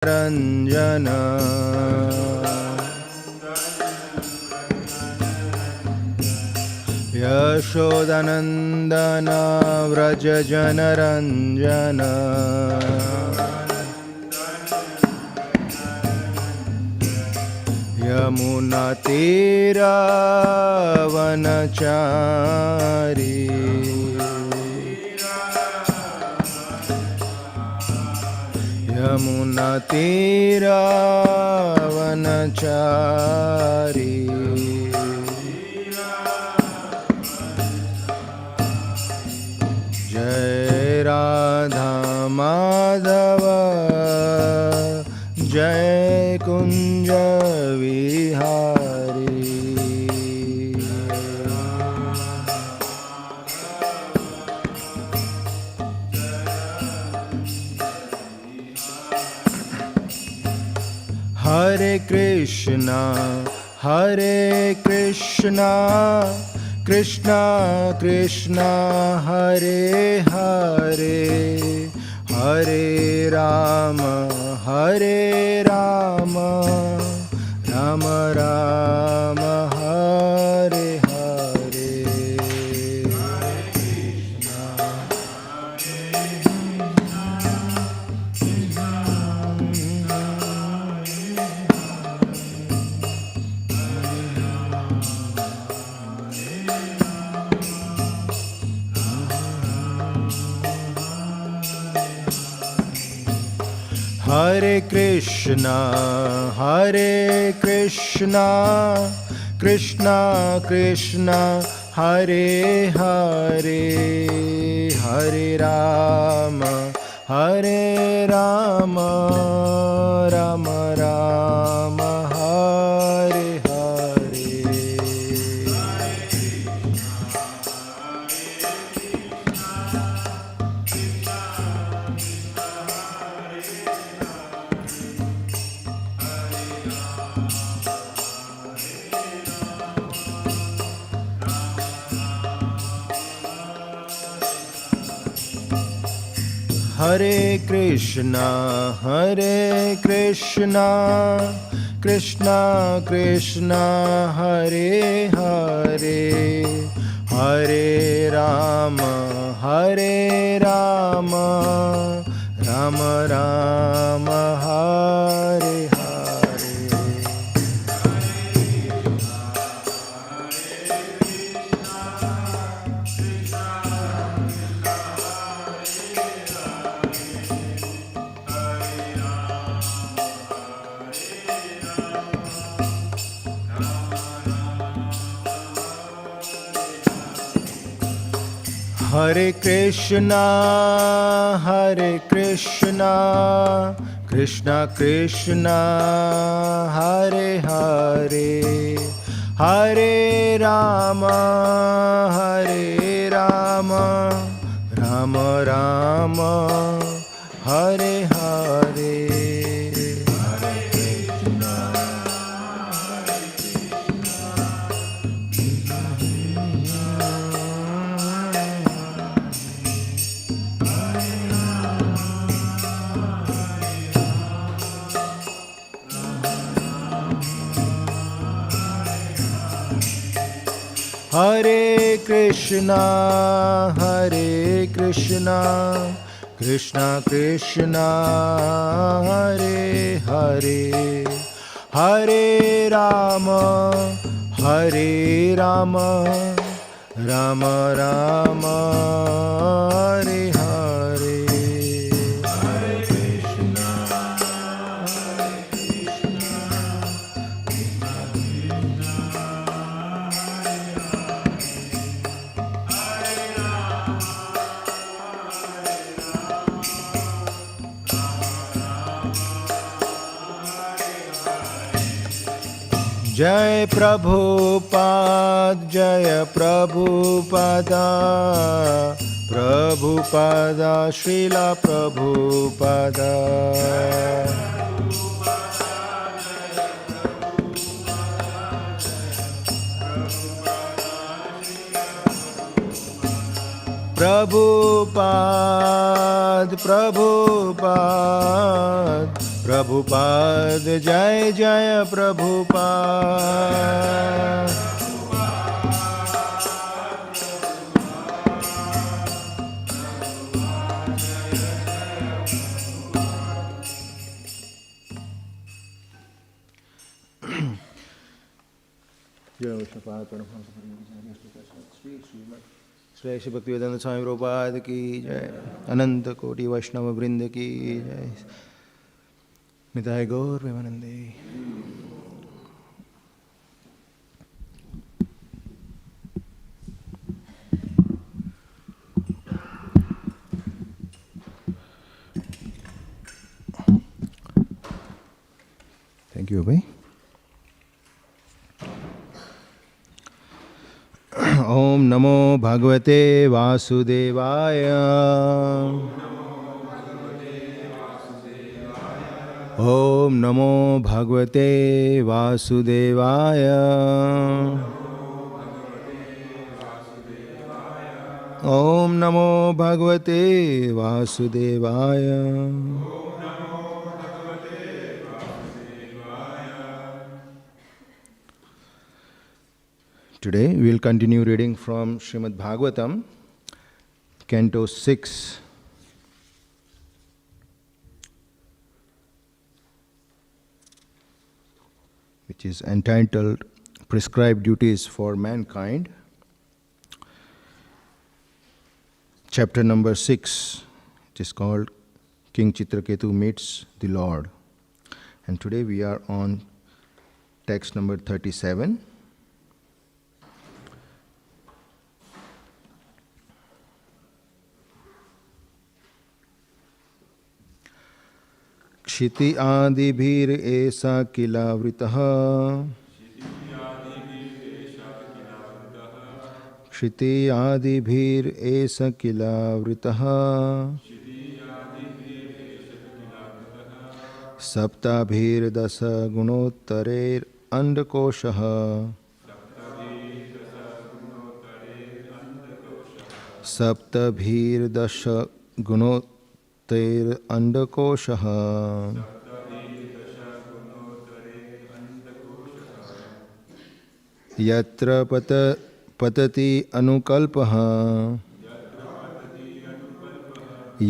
Ranjana Yashodanandana Vraja Janaranjana Yamuna Tira Vanachari Yamuna Tira Vanachari Jai Radha Madhava Jai Kunja Vihari Hare Krishna Krishna Krishna Hare Hare Hare Rama Rama Rama Hare Hare Hare Krishna Krishna Krishna Hare Hare Hare Rama Rama Rama Hare Hare Hare Krishna Krishna Krishna Hare Hare Hare Rama Rama Rama Hare Hare Hare Krishna Krishna Krishna Hare Hare Hare Rama Rama Rama Hare Hare Hare Krishna Krishna Krishna Hare Hare Hare Rama Rama Rama Hare Hare Jai Prabhupada Srila Prabhupada Prabhupada Prabhupada, Jai Jaya Prabhupada. Shri Bhaktivedanta Swami Prabhupada ki jai, Ananta Koti Vaishnava Vrinda ki jai, Nitai Gaur Premanande. Thank you, Abhay. Om Namo Bhagavate Vasudevaya. Om Namo Bhagavate Vasudevaya. Om Namo Bhagavate Vasudevaya. Today we will continue reading from Śrīmad Bhāgavatam, Canto 6, which is entitled Prescribed Duties for Mankind. Chapter number 6, it is called King Chitraketu Meets the Lord. And today we are on text number 37. Kshitiz आदिभिर ऐसा किलावृतः क्षिति आदिभिर ऐसा किलावृतः सप्ताभिर्दश गुणोत्तरैर अंडकोशः सप्तभिर्दश गुणोत्तरैर अंडकोशः यत्र पतति अनुकल्पः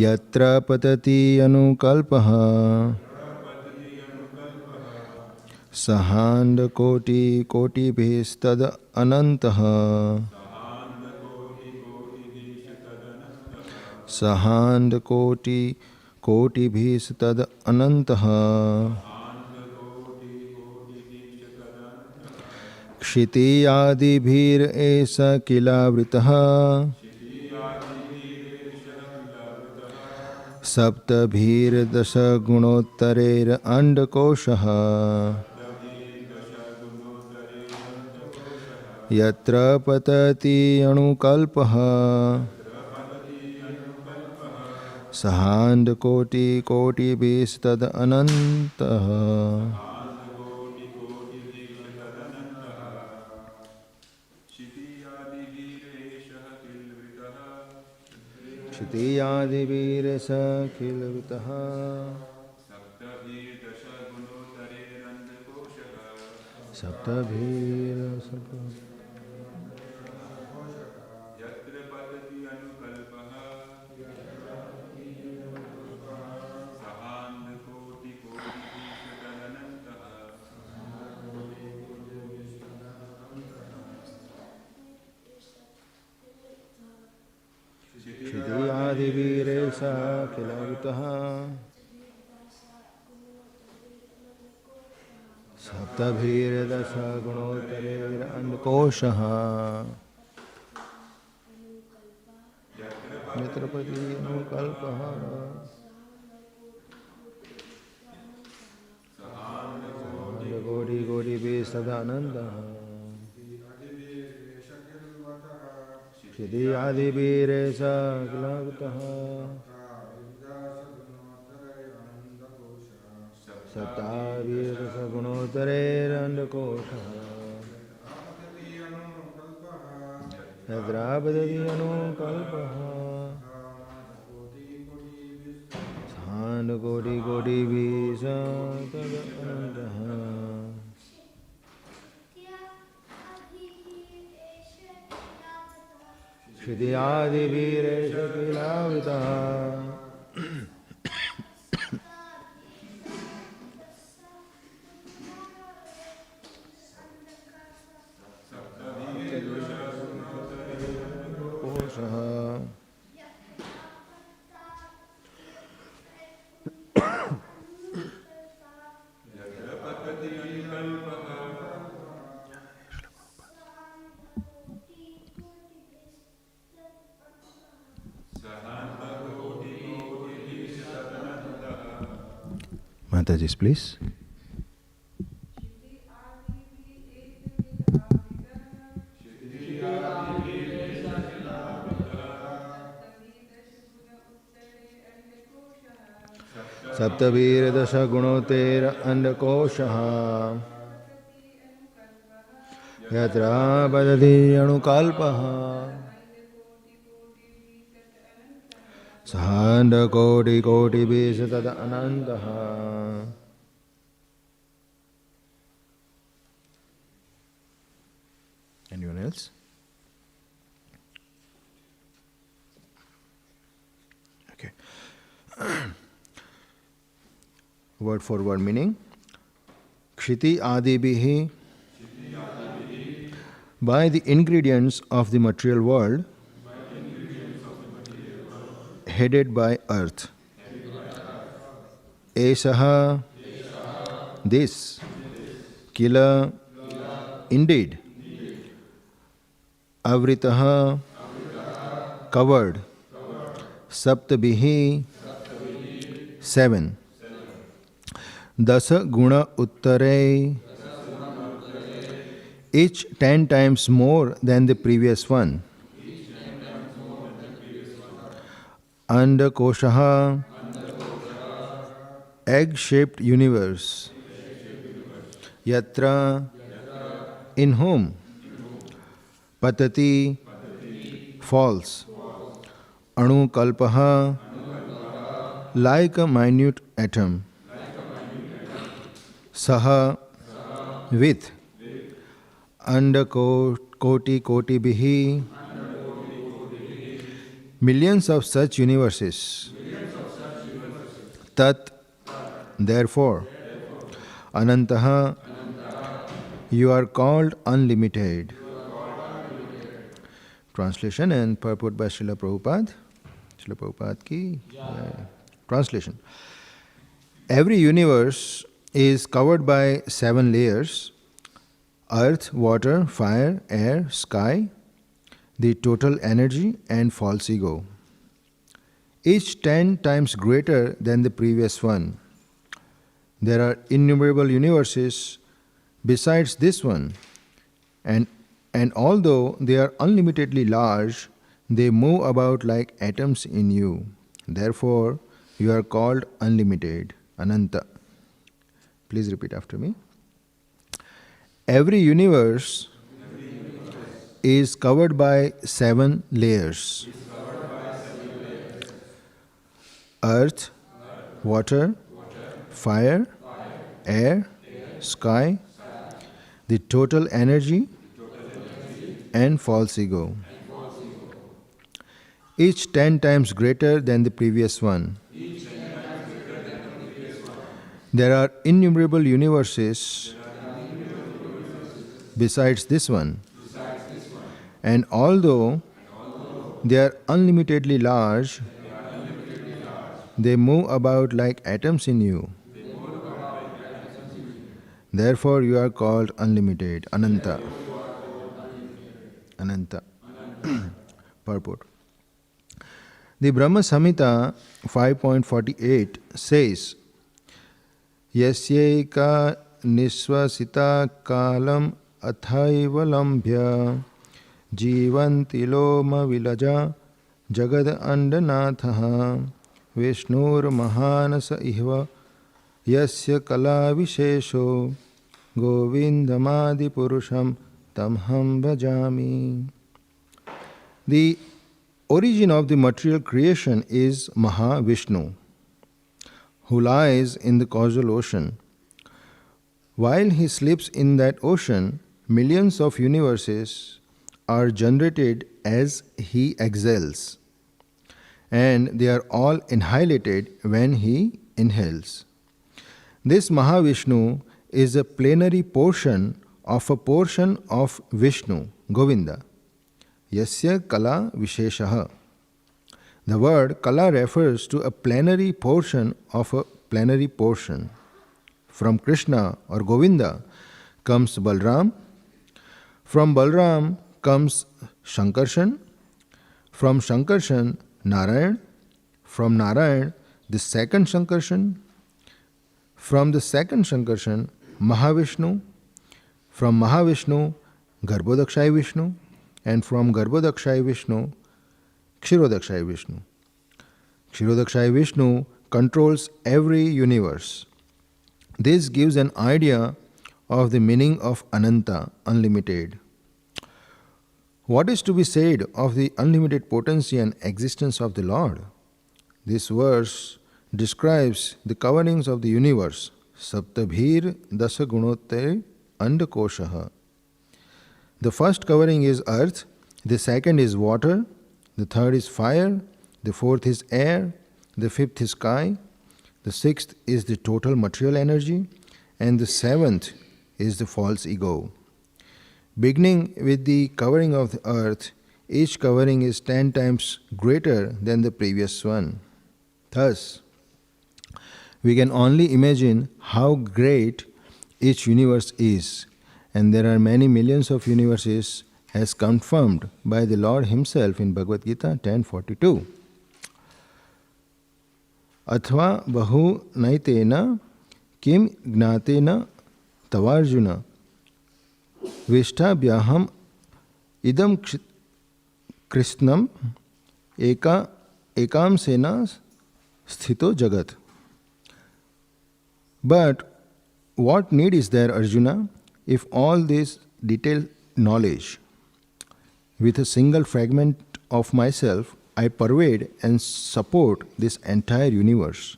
यत्र पतति अनुकल्पः सहांडकोटि कोटिभिस्तद अनन्तः सहांडकोटि कोटिभिस्तद अनन्तः क्षिति आदिभिर एष किलावृतः सप्तभिर्दश गुणोत्तरैर अंडकोशः यत्र पतति अणुकल्पः सहांडकोटि कोटिभिस्तद अनन्तः क्षिति आदिभिर एष किलावृतः सप्तभिर्दश क्षिति आदिभिर एष किलावृतः सप्तभिर्दश गुणोत्तरैर अंडकोशः यत्र पतति अनुकल्पः कोटि कोटिभिस्तदनन्तः क्षिति आदिभिर एष किलावृतः सप्ताभिर्दश गुणोत्तरैर अंडकोशः यत्र पतति अनुकल्पः koti koti visa tada anantaha. Shruti adi viresha kilavitaha. Mataji, please. Saptavir dasha gunotera andakoshaha yatra padati anukalpaha sahanda koti koti bisa tada anantaha. Anyone else? Okay. Word for word meaning. Kshiti adibihi, by the ingredients of the material world, headed by earth. Esaha, this. Kila, indeed. Avritaha, covered. Saptabihi, 7. Dasa guna uttare, each 10 times more than the previous one. Andakoshaha, egg-shaped universe. Yatra, in whom. Patati, falls. Anukalpaha, like a minute atom. Saha, with. Andakoti koti bihi, millions of such universes. Tat, therefore. Anantaha, you are called unlimited. Translation and purport by Srila Prabhupada. Srila Prabhupada ki translation. Every universe is covered by 7 layers: earth, water, fire, air, sky, the total energy, and false ego. Each 10 times greater than the previous one. There are innumerable universes besides this one, and although they are unlimitedly large, they move about like atoms in you. Therefore, you are called unlimited, Ananta. Please repeat after me. Every universe is covered by 7 layers. Earth, water, fire, air, sky, the total energy, and false ego. Each 10 times greater than the previous one. There are innumerable universes besides this one. And although they are unlimitedly large, they move about like atoms in you. Therefore, you are called unlimited, Ananta. Ananta. Purport. The Brahma Samhita 5.48 says, Yasyeka nisvasita kalam athaivalambhya jivanti loma vilaja jagad andanathaha vishnur mahanasa ihva yasya kala vishesho govindamadi purusham tamham bhajami. The origin of the material creation is Mahavishnu. who lies in the causal ocean. While he sleeps in that ocean, millions of universes are generated as he exhales, and they are all annihilated when he inhales. This Mahavishnu is a plenary portion of Vishnu, Govinda. Yasya Kala Visheshaha. The word Kala refers to a plenary portion of a plenary portion. From Krishna or Govinda comes Balram. From Balram comes Shankarshan. From Shankarshan, Narayan. From Narayan, the second Shankarshan. From the second Shankarshan, Mahavishnu. From Mahavishnu, Garbhodakshai Vishnu. And from Garbhodakshai Vishnu, Kshirodakshai Vishnu. Kshirodakshai Vishnu controls every universe. This gives an idea of the meaning of Ananta, unlimited. What is to be said of the unlimited potency and existence of the Lord? This verse describes the coverings of the universe. Saptabhir dasa gunotter andakoshaha. The first covering is earth, the second is water, the third is fire, the fourth is air, the fifth is sky, the sixth is the total material energy, and the seventh is the false ego. Beginning with the covering of the earth, each covering is 10 times greater than the previous one. Thus, we can only imagine how great each universe is, and there are many millions of universes as confirmed by the Lord Himself in Bhagavad Gita 10.42. Athva bahu naitena kim gnatena tavarjuna vishtabhyaham idam krishnam ekam sena sthito jagat. But what need is there, Arjuna, if all this detailed knowledge, with a single fragment of myself, I pervade and support this entire universe?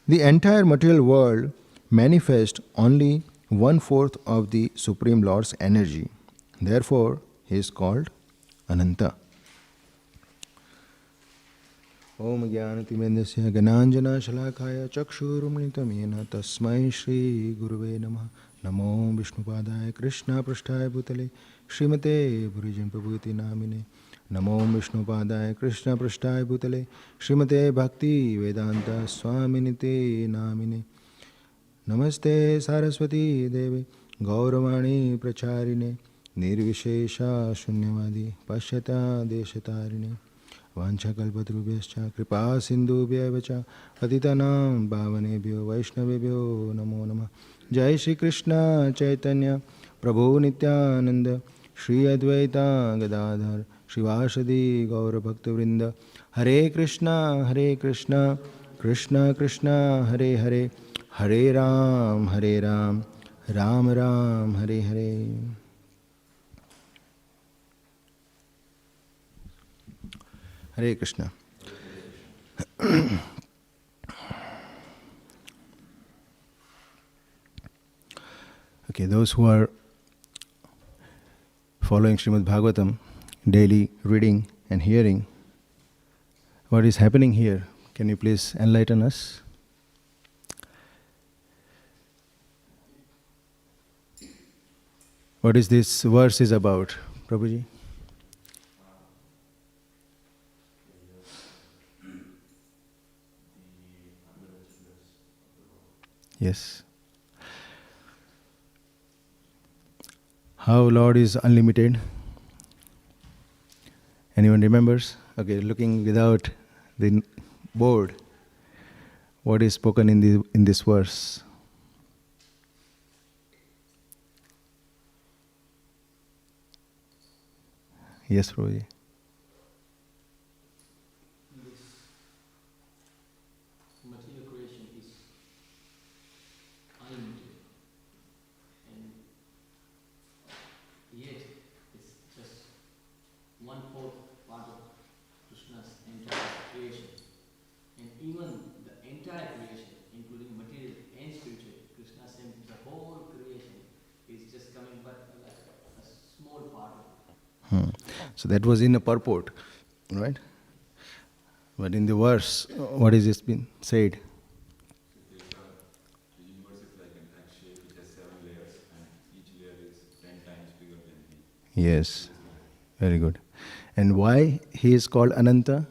The entire material world manifests only 1/4 of the Supreme Lord's energy. Therefore, He is called Ananta. Om Jnanatimendasya Gananjana Shalakaya Chakshurumnitamena Tasmai Shri Guruve Namah. Namo Vishnupadaya Krishna Prasthaya Bhutale Śrīmate Bhurijan Prabhuti Namine. Namo Vishnupadaya Krishna Prasthaya Bhutale Śrīmate Bhaktivedanta Swaminite Namine. Namaste Saraswati Deve Gauravani Pracharine Nirvishesha Shunyavadi Pashyata Deshatarine Vanchakalpatrubhyascha Kripa Sindhubhya Patitanam Bhavanebhyo Vaishnavebhyo Namo Namah. Jai Shri Krishna Chaitanya Prabhu Nityananda Shri Advaita Gadadhar Shivasadi Gaura Bhaktivrinda. Hare Krishna Krishna Krishna Hare Hare, Hare Ram Ram Ram Hare Hare. Hare Krishna. Okay, those who are following Śrīmad Bhāgavatam, daily reading and hearing, what is happening here? Can you please enlighten us? What is this verse is about, Prabhuji? Yes. How Lord is unlimited? Anyone remembers? Okay, looking without the board, what is spoken in this verse? Yes, Prabhuji. Material creation is unlimited, and yet it's just 1/4 part of Krishna's entire creation, and even the entire creation So that was in a purport, right? But in the verse, what is this been said? The universe is like an egg shape which has 7 layers, and each layer is 10 times bigger than the. Yes, very good. And why he is called Ananta?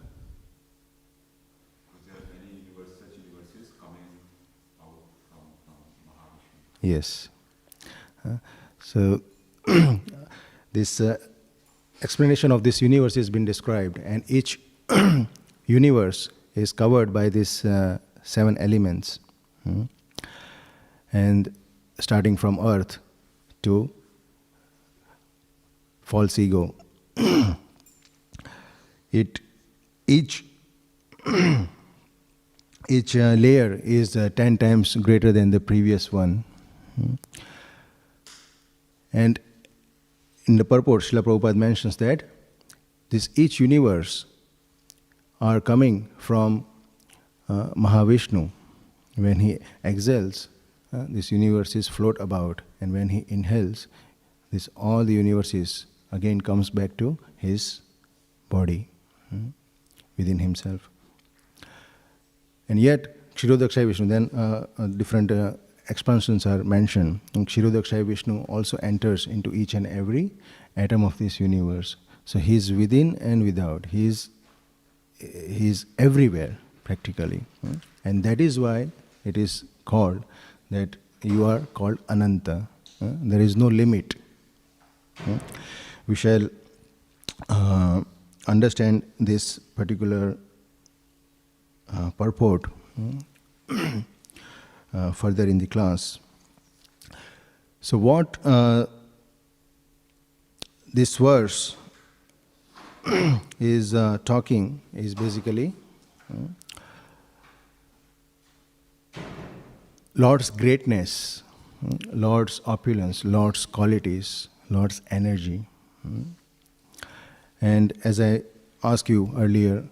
Because there are many such universes coming out from Mahavishnu. Yes. So this explanation of this universe has been described, and each universe is covered by these 7 elements. And starting from earth to false ego. Each layer is 10 times greater than the previous one. And in the purport, Srila Prabhupada mentions that each universe are coming from Mahavishnu. When he exhales, this universes float about, and when he inhales, all the universes again comes back to his body, within himself. And yet, Kshirodakshaya Vishnu, then different expansions are mentioned. And Kshirodakshaya Vishnu also enters into each and every atom of this universe. So he is within and without. He is everywhere, practically. And that is why it is called that you are called Ananta. There is no limit. We shall understand this particular purport further in the class. So what this verse is talking is basically Lord's greatness, Lord's opulence, Lord's qualities, Lord's energy. And as I asked you earlier,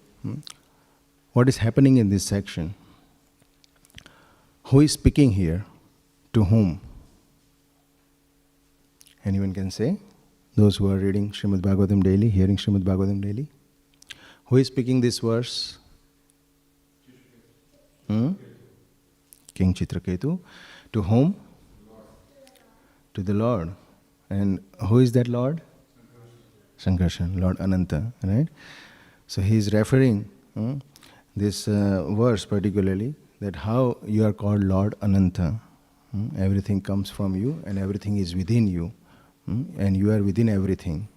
what is happening in this section? Who is speaking here? To whom? Anyone can say? Those who are reading Śrīmad Bhāgavatam daily, hearing Śrīmad Bhāgavatam daily. Who is speaking this verse? King Chitraketu. To whom? To the Lord. And who is that Lord? Sankarshan, Lord Ananta, right? So he is referring this verse particularly, that how you are called Lord Ananta. Everything comes from you and everything is within you. And you are within everything.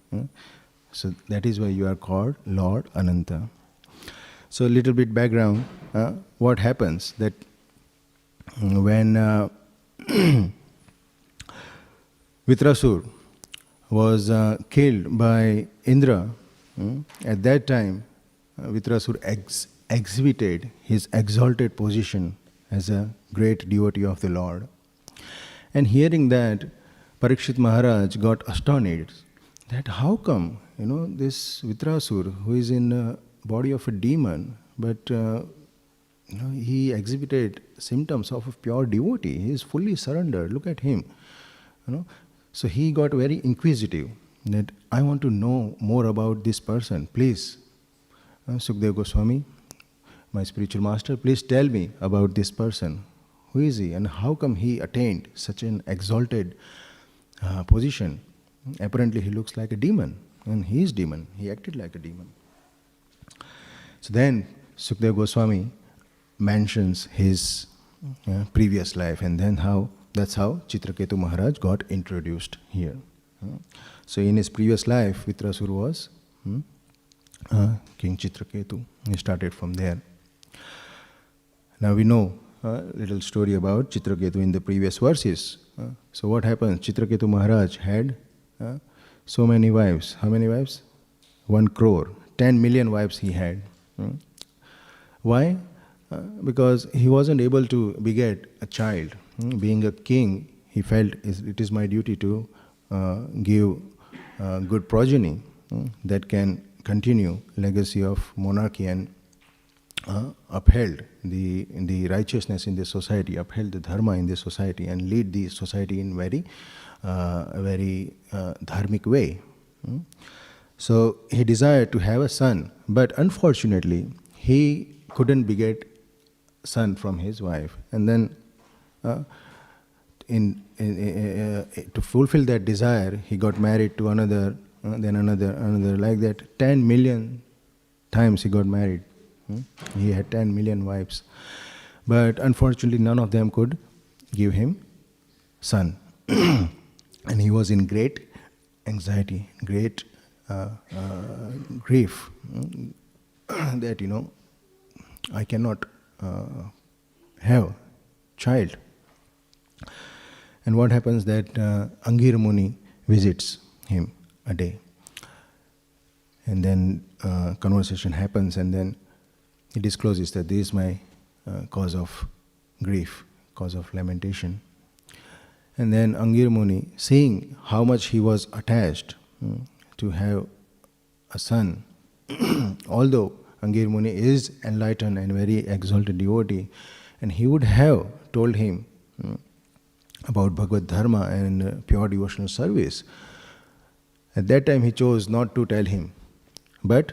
So that is why you are called Lord Ananta. So a little bit background. What happens that when Vitrasur was killed by Indra, at that time Vitrasur exhibited his exalted position as a great devotee of the Lord. And hearing that, Parikshit Maharaj got astonished that how come, this Vitrasur, who is in the body of a demon, but he exhibited symptoms of a pure devotee. He is fully surrendered. Look at him. So he got very inquisitive that I want to know more about this person. Please, Sukadeva Goswami, my spiritual master, please tell me about this person. Who is he and how come he attained such an exalted position? Apparently he looks like a demon, and he is demon. He acted like a demon. So then Sukadeva Goswami mentions his previous life, and then that's how Chitraketu Maharaj got introduced here. So in his previous life, Vitrasur was King Chitraketu. He started from there. Now we know a little story about Chitraketu in the previous verses. So what happens? Chitraketu Maharaj had so many wives. How many wives? 1 crore. 10 million wives he had. Why? Because he wasn't able to beget a child. Being a king, he felt it is my duty to give good progeny that can continue legacy of monarchy and upheld the righteousness in the society, upheld the dharma in the society, and lead the society in very dharmic way. So he desired to have a son, but unfortunately he couldn't beget son from his wife. And then to fulfill that desire, he got married to another, then another, like that. 10 million times he got married. He had 10 million wives. But unfortunately none of them could give him son. And he was in great anxiety, great grief, that, I cannot have child. And what happens that Angir Muni visits him a day. And then conversation happens, and then he discloses that this is my cause of grief, cause of lamentation. And then Angir Muni, seeing how much he was attached to have a son, although Angir Muni is enlightened and very exalted devotee, and he would have told him about Bhagavad Dharma and pure devotional service. At that time he chose not to tell him, but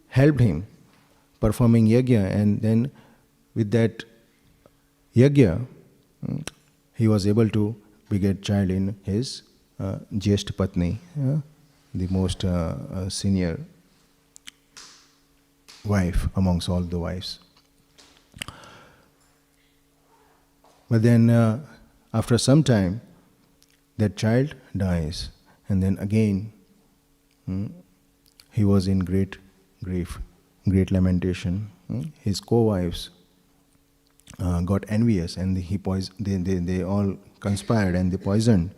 helped him performing yajna, and then with that yajna he was able to beget child in his Jyeshtha Patni, the most senior wife amongst all the wives. But then after some time that child dies, and then again he was in great grief, great lamentation. His co-wives got envious, and they all conspired and they poisoned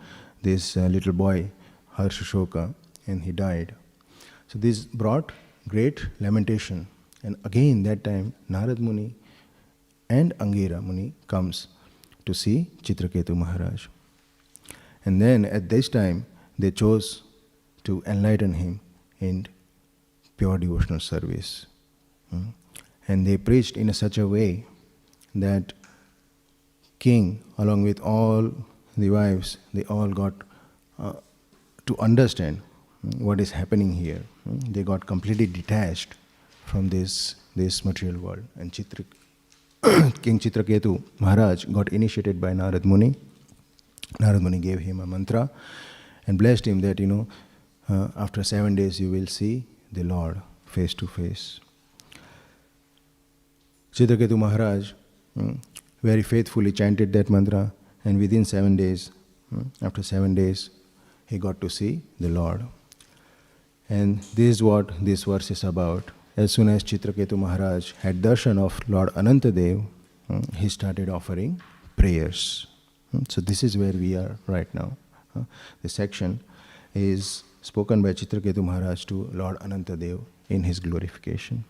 this little boy, Harshashoka, and he died. So this brought great lamentation. And again that time Narad Muni and Angira Muni comes to see Chitraketu Maharaj. And then at this time they chose to enlighten him in pure devotional service. And they preached in such a way that king, along with all the wives, they all got to understand what is happening here. They got completely detached from this material world. And King Chitraketu Maharaj got initiated by Narad Muni. Narad Muni gave him a mantra and blessed him that, after 7 days you will see the Lord face to face. Chitraketu Maharaj very faithfully chanted that mantra, and within 7 days, after 7 days, he got to see the Lord. And this is what this verse is about. As soon as Chitraketu Maharaj had darshan of Lord Anantadev, he started offering prayers. So this is where we are right now. The section is spoken by Chitraketu Maharaj to Lord Anantadev in his glorification.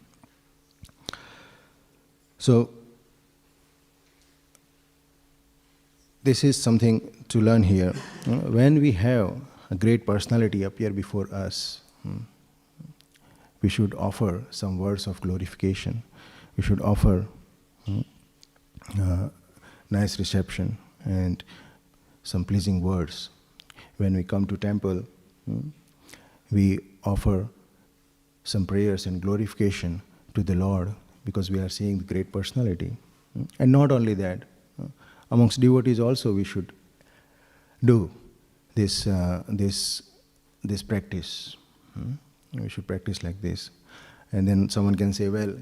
So this is something to learn here. When we have a great personality appear before us, we should offer some words of glorification. We should offer nice reception and some pleasing words. When we come to temple, we offer some prayers and glorification to the Lord, because we are seeing the great personality. And not only that, amongst devotees also we should do this practice. We should practice like this. And then someone can say, well,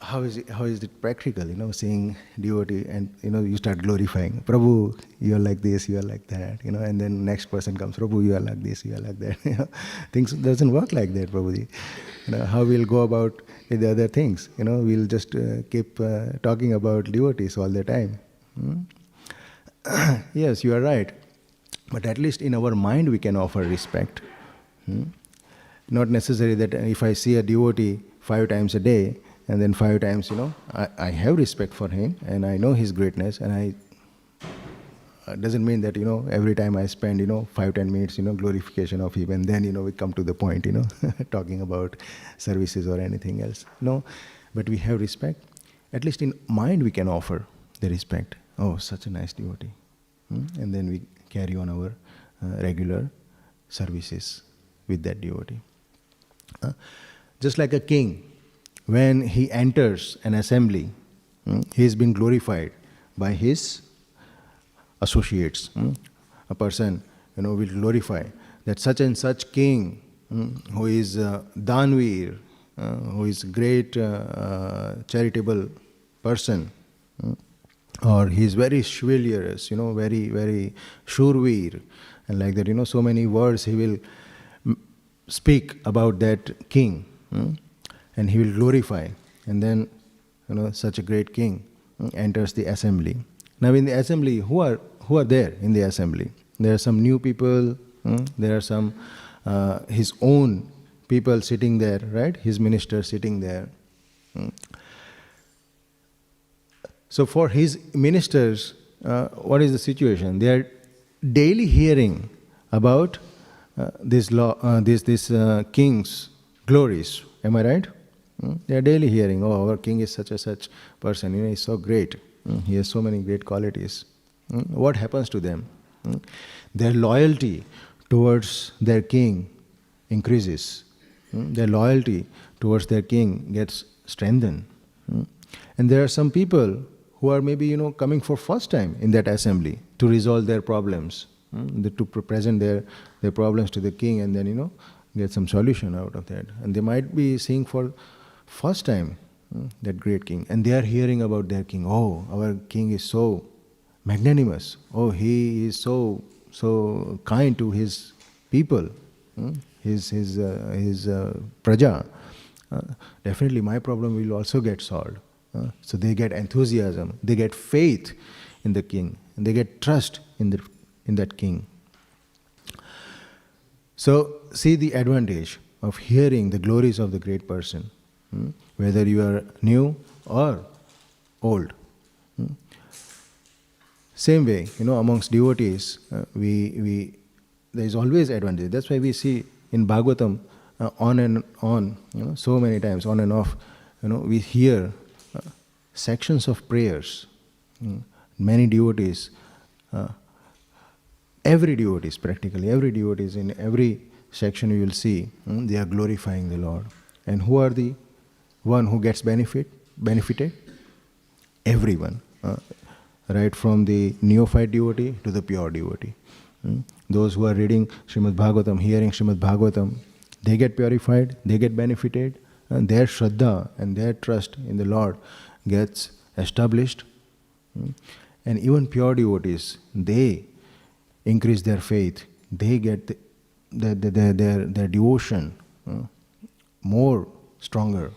how is it practical, seeing devotee and, you start glorifying, Prabhu, you are like this, you are like that, and then next person comes, Prabhu, you are like this, you are like that. Things doesn't work like that, Prabhuji. How we'll go about with the other things, we'll just keep talking about devotees all the time. Yes, you are right. But at least in our mind we can offer respect. Not necessary that if I see a devotee 5 times a day, and then 5 times, I have respect for him and I know his greatness, and doesn't mean that, every time I spend, 5-10 minutes, glorification of him, and then, we come to the point, talking about services or anything else. No, but we have respect. At least in mind we can offer the respect. Oh, such a nice devotee. And then we carry on our regular services with that devotee. Just like a king, when he enters an assembly, he is being glorified by his associates. A person, will glorify that such and such king, who is Danveer, who is great charitable person, or he is very chivalrous, very, very shurveer, and like that, so many words he will speak about that king, and he will glorify. And then, such a great king enters the assembly. Now in the assembly, who are there in the assembly? There are some new people, there are some his own people sitting there, right? His ministers sitting there. So for his ministers, what is the situation? They are daily hearing about this king's glories. Am I right? They are daily hearing, our king is such and such person, he is so great. He has so many great qualities. What happens to them? Their loyalty towards their king increases. Their loyalty towards their king gets strengthened. And there are some people who are maybe, coming for first time in that assembly to resolve their problems, to present their problems to the king, and then, get some solution out of that. And they might be seeing for first time that great king, and they are hearing about their king. Oh, our king is so magnanimous. Oh, he is so kind to his people, his praja. Definitely my problem will also get solved. So they get enthusiasm, they get faith in the king, and they get trust in that king. So see the advantage of hearing the glories of the great person, whether you are new or old. Same way, amongst devotees, there is always advantage. That's why we see in Bhagavatam, on and on, so many times, on and off, we hear sections of prayers. Many devotees, practically every devotees in every section you will see, they are glorifying the Lord. And who are the one who gets benefited? Everyone. Right from the neophyte devotee to the pure devotee. Those who are reading Śrīmad Bhāgavatam, hearing Śrīmad Bhāgavatam, they get purified, they get benefited, and their shraddha and their trust in the Lord gets established. And even pure devotees, they increase their faith, they get their devotion more stronger,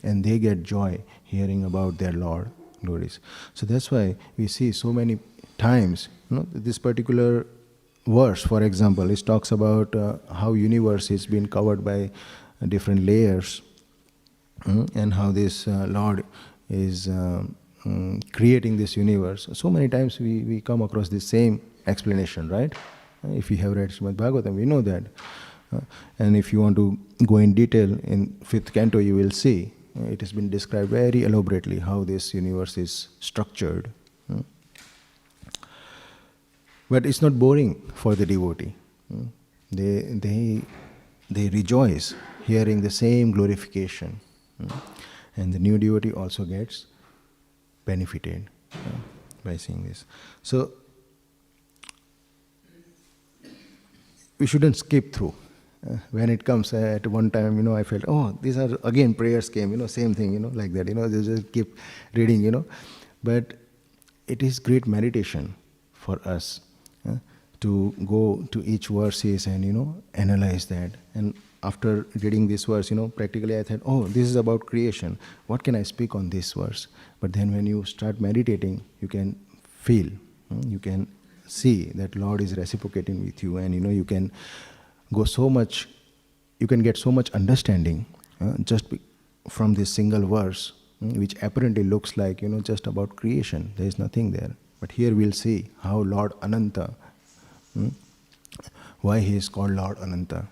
and they get joy hearing about their Lord glories. So that's why we see so many times, this particular verse, for example, it talks about how universe is being covered by different layers, and how this Lord is creating this universe. So many times we come across the same explanation, right? If you have read Śrīmad Bhāgavatam, we know that. And if you want to go in detail in 5th canto, you will see it has been described very elaborately how this universe is structured. But it's not boring for the devotee. They rejoice hearing the same glorification. And the new devotee also gets benefited by seeing this. So we shouldn't skip through. When it comes at one time, I felt, these are again prayers came, same thing, like that, they just keep reading, But it is great meditation for us to go to each verses and, analyze that. And after reading this verse, practically I thought, this is about creation. What can I speak on this verse? But then when you start meditating, you can feel, you can see that Lord is reciprocating with you, and, you can go so much, you can get so much understanding from this single verse, which apparently looks like, just about creation. There is nothing there. But here we'll see how Lord Ananta, why he is called Lord Ananta.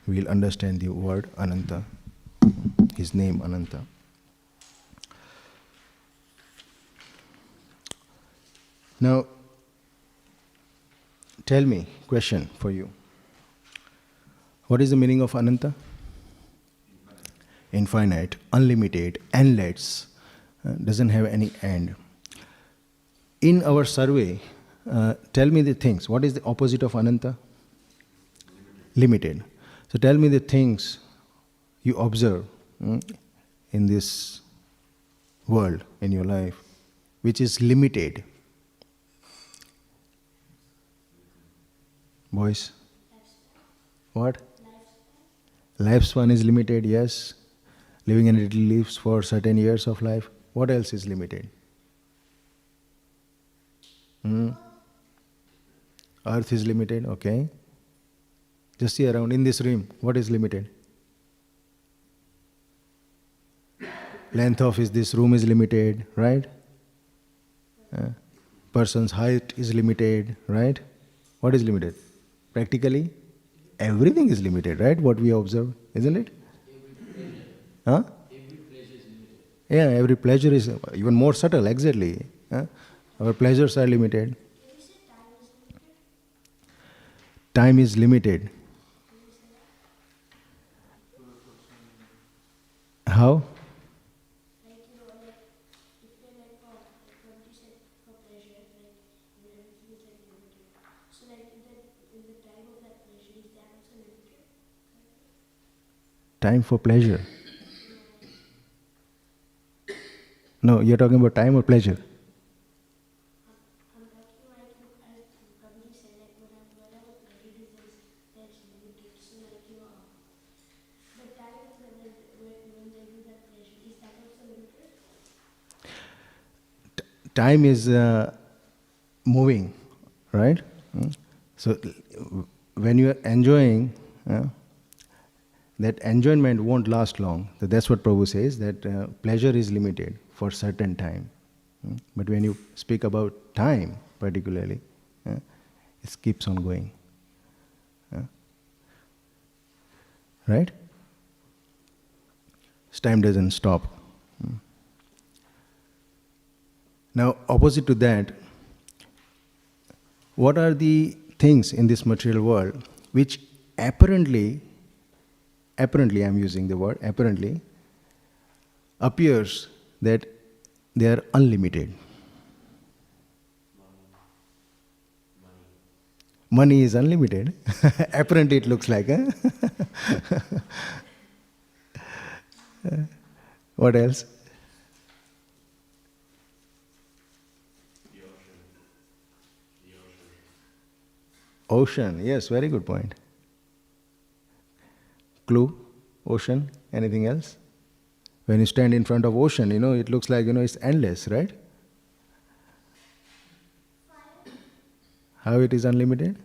We'll understand the word Ananta, his name Ananta. Now, tell me, question for you. What is the meaning of Ananta? Infinite, unlimited, endless, doesn't have any end. In our survey, tell me the things. What is the opposite of Ananta? Limited. So tell me the things you observe in this world, in your life, which is limited. Boys? What? Lifespan is limited, yes. Living in little lives for certain years of life. What else is limited? Earth is limited, okay. Just see around in this room, what is limited? Length of this room is limited, right? Person's height is limited, right? What is limited? Practically, everything is limited, right? What we observe, isn't it? Huh? Every pleasure is limited. Yeah, every pleasure is even more subtle, exactly. Our pleasures are limited. Time is limited. How? Time for pleasure. No, you're talking about time or pleasure? Time is moving, right? So when you are enjoying, that enjoyment won't last long. So that's what Prabhu says, that pleasure is limited for certain time. But when you speak about time particularly, it keeps on going. Right? Time doesn't stop. Now, opposite to that, what are the things in this material world which apparently I'm using the word apparently, appears that they are unlimited? Money is unlimited. Apparently it looks like, huh? What else? Ocean, yes, very good point. Clue, ocean, anything else? When you stand in front of ocean, it looks like, it's endless, right? How it is unlimited?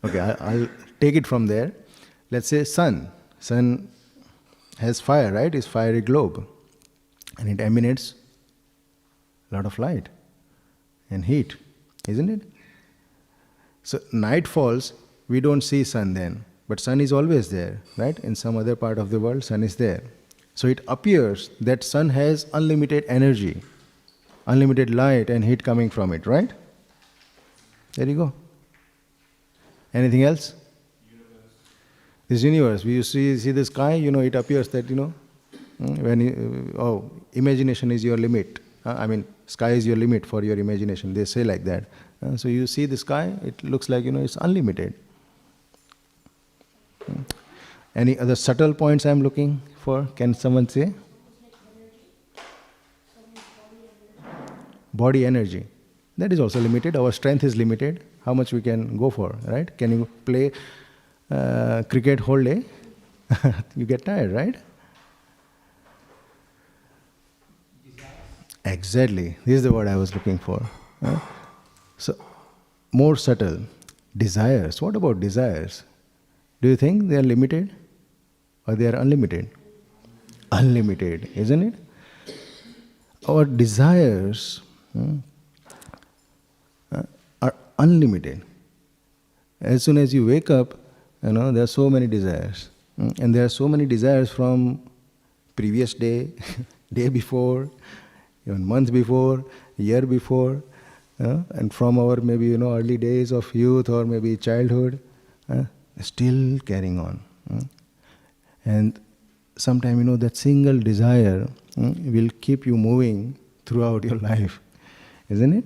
Okay, I'll take it from there. Let's say sun. Sun has fire, right? It's fiery globe. And it emanates a lot of light and heat, isn't it? So night falls, we don't see sun then. But sun is always there, right? In some other part of the world, sun is there. So it appears that sun has unlimited energy, unlimited light and heat coming from it, right? There you go. Anything else? This universe, we see the sky, it appears that, imagination is your limit. Sky is your limit for your imagination. They say like that. So you see the sky, it looks like, it's unlimited. Any other subtle points I'm looking for? Can someone say? Body energy. That is also limited. Our strength is limited. How much we can go for, right? Can you play cricket whole day? You get tired, right? Exactly. This is the word I was looking for. So, more subtle. Desires. What about desires? Do you think they are limited or they are unlimited? Unlimited, isn't it? Our desires are unlimited. As soon as you wake up, there are so many desires. And there are so many desires from previous day, day before, even month before, year before, And from our maybe early days of youth or maybe childhood, still carrying on. And sometime that single desire will keep you moving throughout your life, isn't it?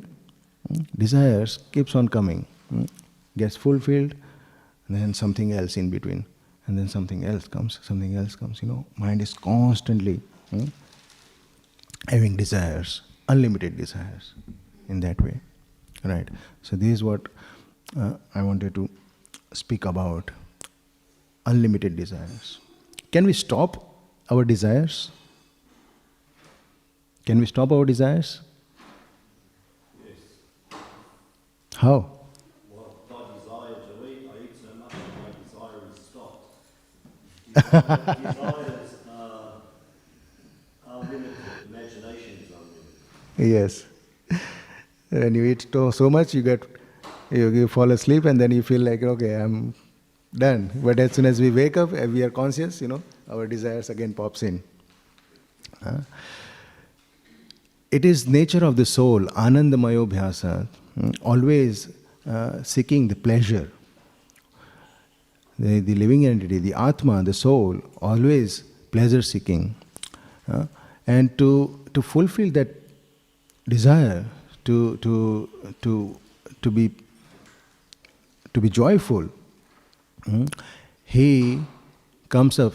Desires keeps on coming, gets fulfilled, and then something else in between, and then something else comes. Mind is constantly having desires, unlimited desires, in that way, right? So this is what I wanted to speak about: unlimited desires. Can we stop our desires? Can we stop our desires? Yes. How? Well, I desire to eat. I eat so much that my desire is stopped. Desires are limited. Imagination is unlimited. Yes. When you eat so much, you fall asleep, and then you feel like, okay, I'm done. But as soon as we wake up, we are conscious, our desires again pops in. It is nature of the soul, anandamayo bhyasa, always seeking the pleasure. The living entity, the atma, the soul, always pleasure seeking. And to fulfill that desire, to be joyful, he comes up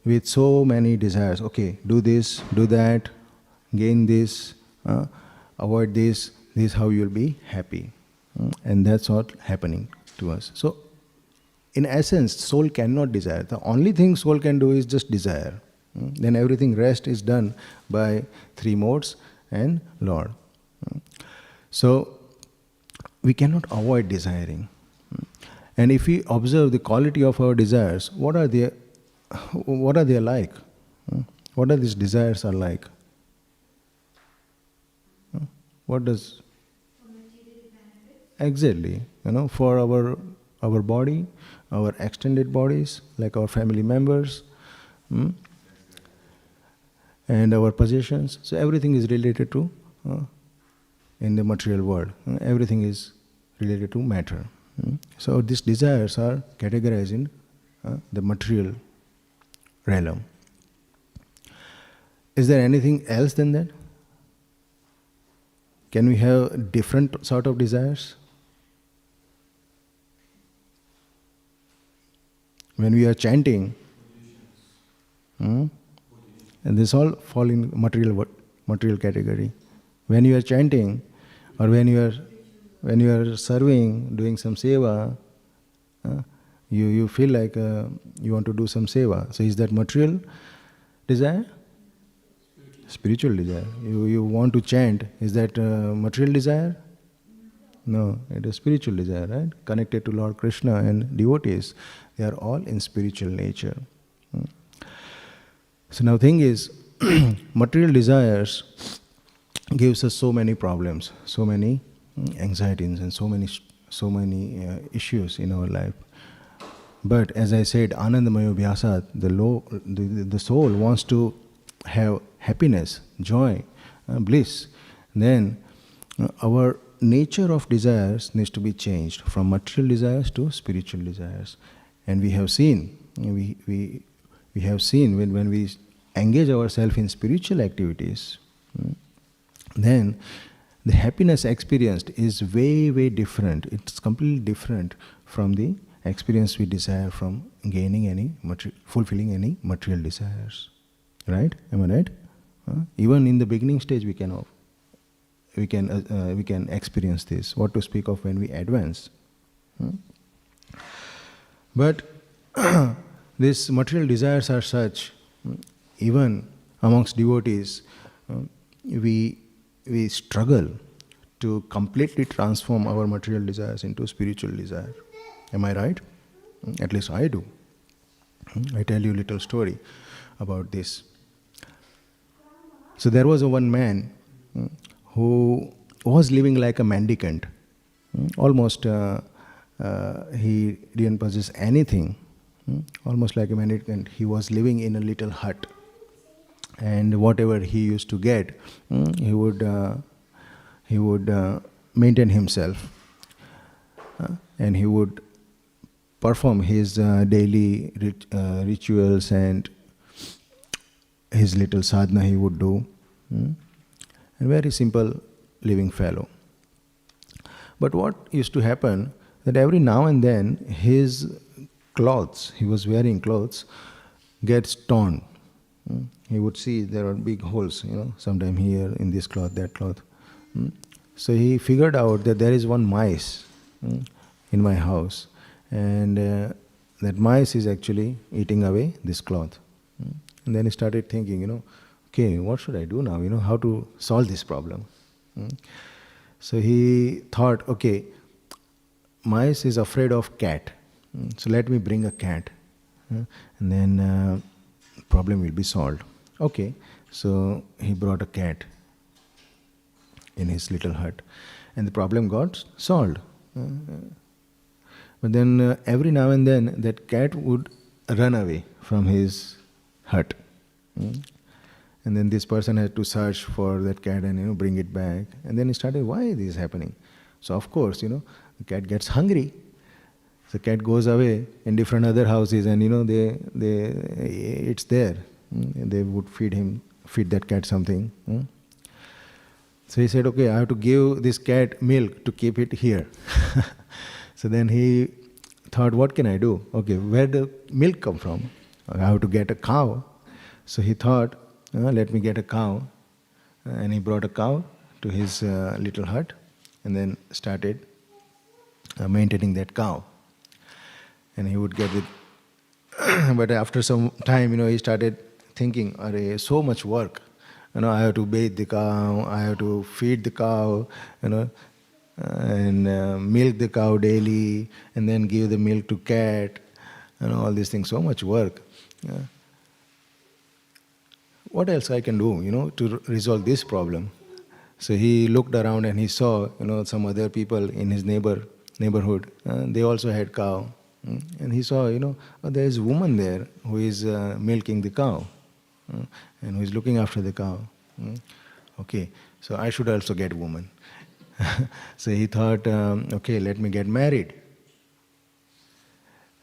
with so many desires. Okay, do this, do that, gain this, avoid this. This is how you'll be happy. And that's what happening to us. So, in essence, soul cannot desire. The only thing soul can do is just desire. Then everything rest is done by three modes and Lord. So, we cannot avoid desiring. And if we observe the quality of our desires, what are they like? What are these desires are like? What does exactly, for our body, our extended bodies, like our family members, and our possessions. So everything is related to in the material world. Everything is related to matter. So these desires are categorized in the material realm. Is there anything else than that? Can we have different sort of desires? When we are chanting, and this all fall in material category. When you are chanting, or when you are serving, doing some seva, you feel like you want to do some seva. So is that material desire? Spiritual desire. You want to chant. Is that material desire? No, it is spiritual desire, right? Connected to Lord Krishna and devotees. They are all in spiritual nature. So now thing is, material desires gives us so many problems, so many anxieties and so many issues in our life. But as I said, Anandamayo Vyasat, the soul wants to have happiness, joy, bliss. Then our nature of desires needs to be changed from material desires to spiritual desires. And we have seen, we have seen when we engage ourselves in spiritual activities, then the happiness experienced is way, way different. It's completely different from the experience we desire from fulfilling any material desires. Right? Am I right? Even in the beginning stage, we can experience this. What to speak of when we advance? But these material desires are such. Even amongst devotees, we struggle to completely transform our material desires into spiritual desire. Am I right? At least I do. I tell you a little story about this. So there was one man who was living like a mendicant. Almost he didn't possess anything. Almost like a mendicant. He was living in a little hut. And whatever he used to get, he would maintain himself. And he would perform his daily rituals and his little sadhana he would do. A very simple living fellow. But what used to happen, that every now and then his clothes, he was wearing clothes, gets torn. He would see there are big holes, sometime here in this cloth, that cloth. So he figured out that there is one mice in my house, and that mice is actually eating away this cloth. And then he started thinking, okay, what should I do now? How to solve this problem? So he thought, okay, mice is afraid of cat, so let me bring a cat, and then problem will be solved. Okay, so he brought a cat in his little hut, and the problem got solved. But then every now and then that cat would run away from his hut. And then this person had to search for that cat and bring it back. And then he started, why this is happening? So of course, the cat gets hungry. The cat goes away in different other houses, and it's there. They would feed that cat something. So he said, okay, I have to give this cat milk to keep it here. So then he thought, what can I do? Okay, where the milk come from? I have to get a cow. So he thought, let me get a cow. And he brought a cow to his little hut and then started maintaining that cow. And he would get it. But after some time, he started thinking, arey, so much work. I have to bathe the cow, I have to feed the cow, and milk the cow daily, and then give the milk to cat, all these things, so much work. What else I can do, to resolve this problem? So he looked around and he saw, some other people in his neighborhood. They also had cow, and he saw, there is a woman there who is milking the cow, and who is looking after the cow. Okay, so I should also get a woman. So he thought, okay, let me get married.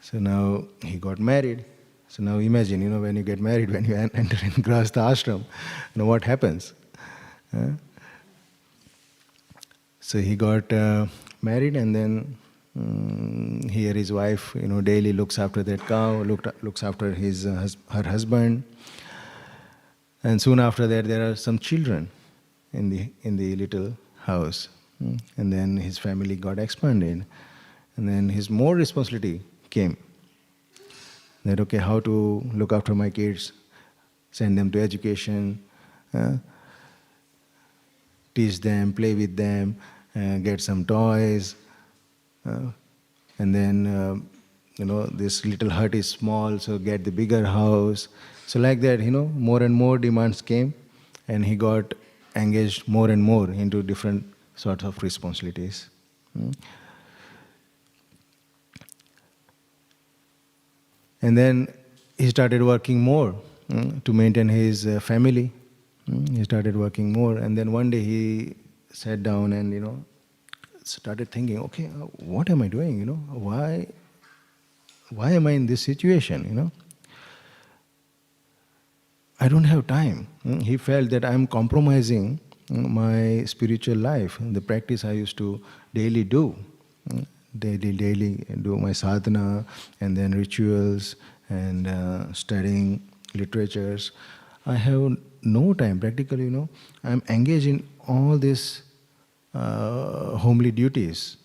So now he got married. So now imagine, when you get married, when you enter in Grahastha ashram, what happens? So he got married, and then here his wife, daily looks after that cow, looks after her husband, and soon after that there are some children in the little house, and then his family got expanded, and then his more responsibility came. That okay, how to look after my kids, send them to education, teach them, play with them, get some toys, and then this little hut is small, so get the bigger house. So like that, more and more demands came, and he got engaged more and more into different sorts of responsibilities. And then he started working more to maintain his family. He started working more, and then one day he sat down and started thinking, okay, what am I doing? Why am I in this situation? I don't have time. He felt that I am compromising my spiritual life, the practice I used to daily do. Daily do my sadhana, and then rituals, and studying literatures. I have no time. Practically, I am engaged in all these homely duties.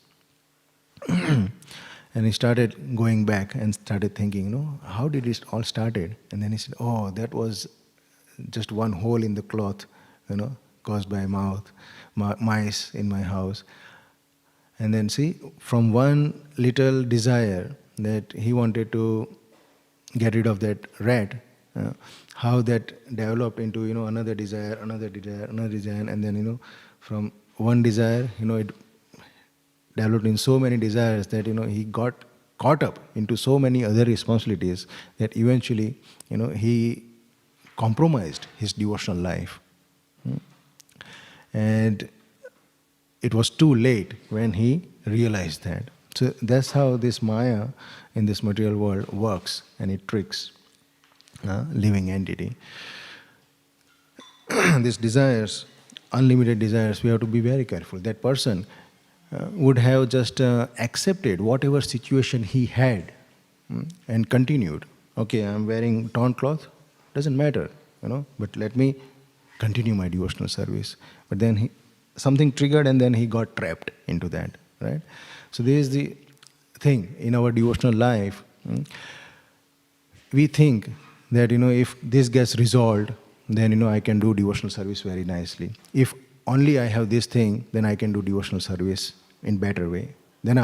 And he started going back and started thinking, how did it all started? And then he said, oh, that was just one hole in the cloth, caused by mice in my house. And then see, from one little desire that he wanted to get rid of that rat, how that developed into another desire, and then from one desire, it developed in so many desires that he got caught up into so many other responsibilities that eventually he compromised his devotional life. And it was too late when he realized that. So that's how this Maya in this material world works, and it tricks living entity. These desires, unlimited desires, we have to be very careful. That person would have just accepted whatever situation he had and continued. Okay, I'm wearing torn cloth, doesn't matter, but let me continue my devotional service. But then something triggered and then he got trapped into that, right? So this is the thing in our devotional life. We think that, if this gets resolved, then, I can do devotional service very nicely. If only I have this thing, then I can do devotional service in better way. Then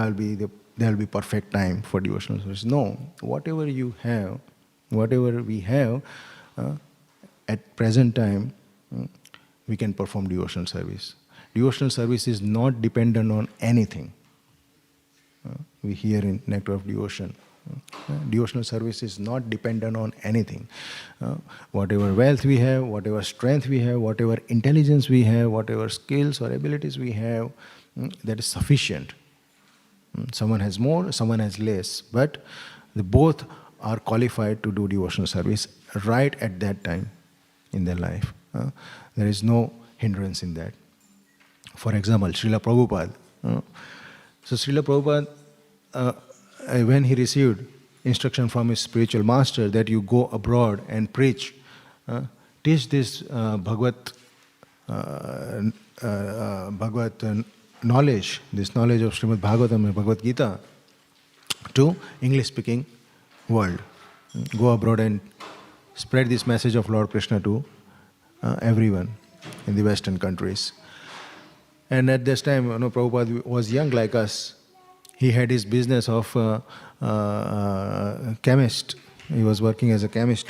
there will be perfect time for devotional service. No, whatever you have, whatever we have, at present time, we can perform devotional service. Devotional service is not dependent on anything. We hear in Nectar of Devotion. Devotional service is not dependent on anything. Whatever wealth we have, whatever strength we have, whatever intelligence we have, whatever skills or abilities we have, that is sufficient. Someone has more, someone has less, but both are qualified to do devotional service right at that time in their life. There is no hindrance in that. For example, Srila Prabhupada. So Srila Prabhupada, when he received instruction from his spiritual master that you go abroad and preach, teach this Bhagavad knowledge, this knowledge of Śrīmad Bhāgavatam and Bhagavad Gita to English-speaking world. Go abroad and spread this message of Lord Krishna to everyone in the Western countries. And at this time, Prabhupada was young like us. He had his business of chemist. He was working as a chemist,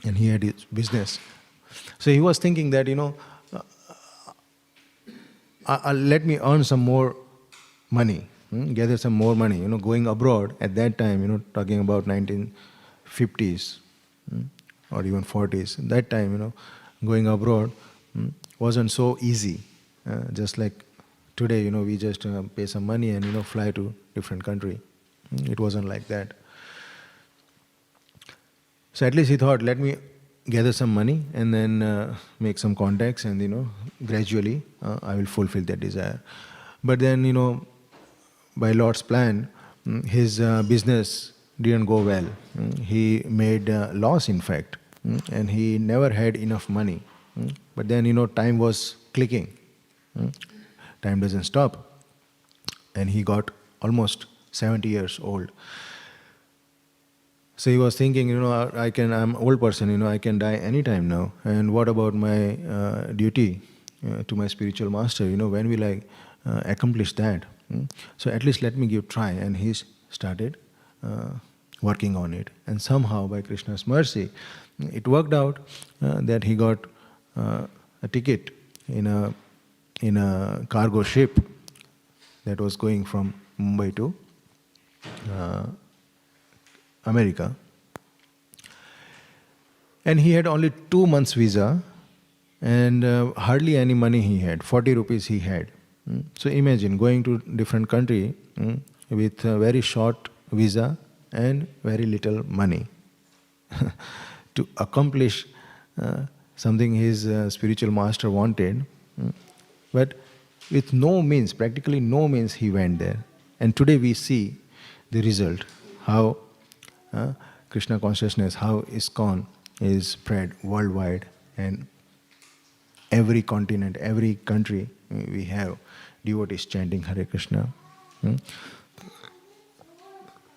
and he had his business. So he was thinking that, let me earn some more money, gather some more money. Going abroad at that time, talking about 1950s or even 40s. At that time, going abroad wasn't so easy. Just like today, we just pay some money and, fly to different country. It wasn't like that. So at least he thought, let me gather some money and then make some contacts and, gradually I will fulfill that desire. But then, by Lord's plan, his business didn't go well. He made loss, in fact, and he never had enough money. But then, time was clicking. Time doesn't stop. And he got almost 70 years old. So he was thinking, I'm an old person, I can die anytime now. And what about my duty to my spiritual master? When will I accomplish that? So at least let me give try. And he started working on it. And somehow, by Krishna's mercy, it worked out that he got a ticket in a cargo ship that was going from Mumbai to America. And he had only 2 months visa and hardly any money he had, 40 rupees he had. So imagine going to different country with a very short visa and very little money to accomplish something his spiritual master wanted. But with no means, practically no means, he went there. And today we see the result, how Krishna consciousness, how ISKCON is spread worldwide, and every continent, every country we have devotees chanting Hare Krishna.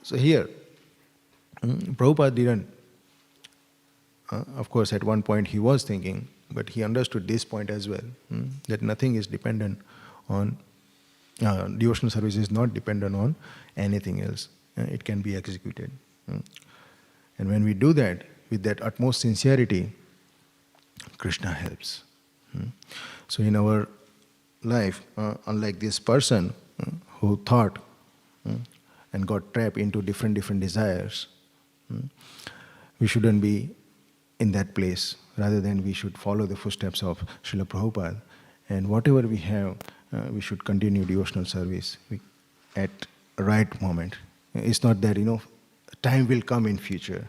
So here, Prabhupada didn't, of course at one point he was thinking, but he understood this point as well, that nothing is dependent on, devotional service is not dependent on anything else. It can be executed. And when we do that with that utmost sincerity, Krishna helps. So in our life, unlike this person who thought and got trapped into different desires, we shouldn't be in that place. Rather than we should follow the footsteps of Srila Prabhupada. And whatever we have, we should continue devotional service at right moment. It's not that, time will come in future.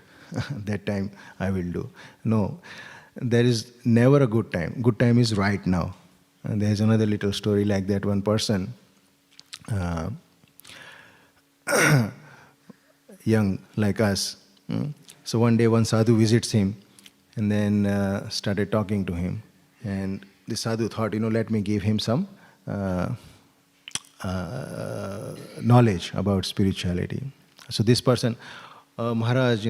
That time I will do. No, there is never a good time. Good time is right now. And there's another little story like that. One person, young like us. So one day one sadhu visits him and then started talking to him. And the sadhu thought, let me give him some knowledge about spirituality. So this person, Maharaj,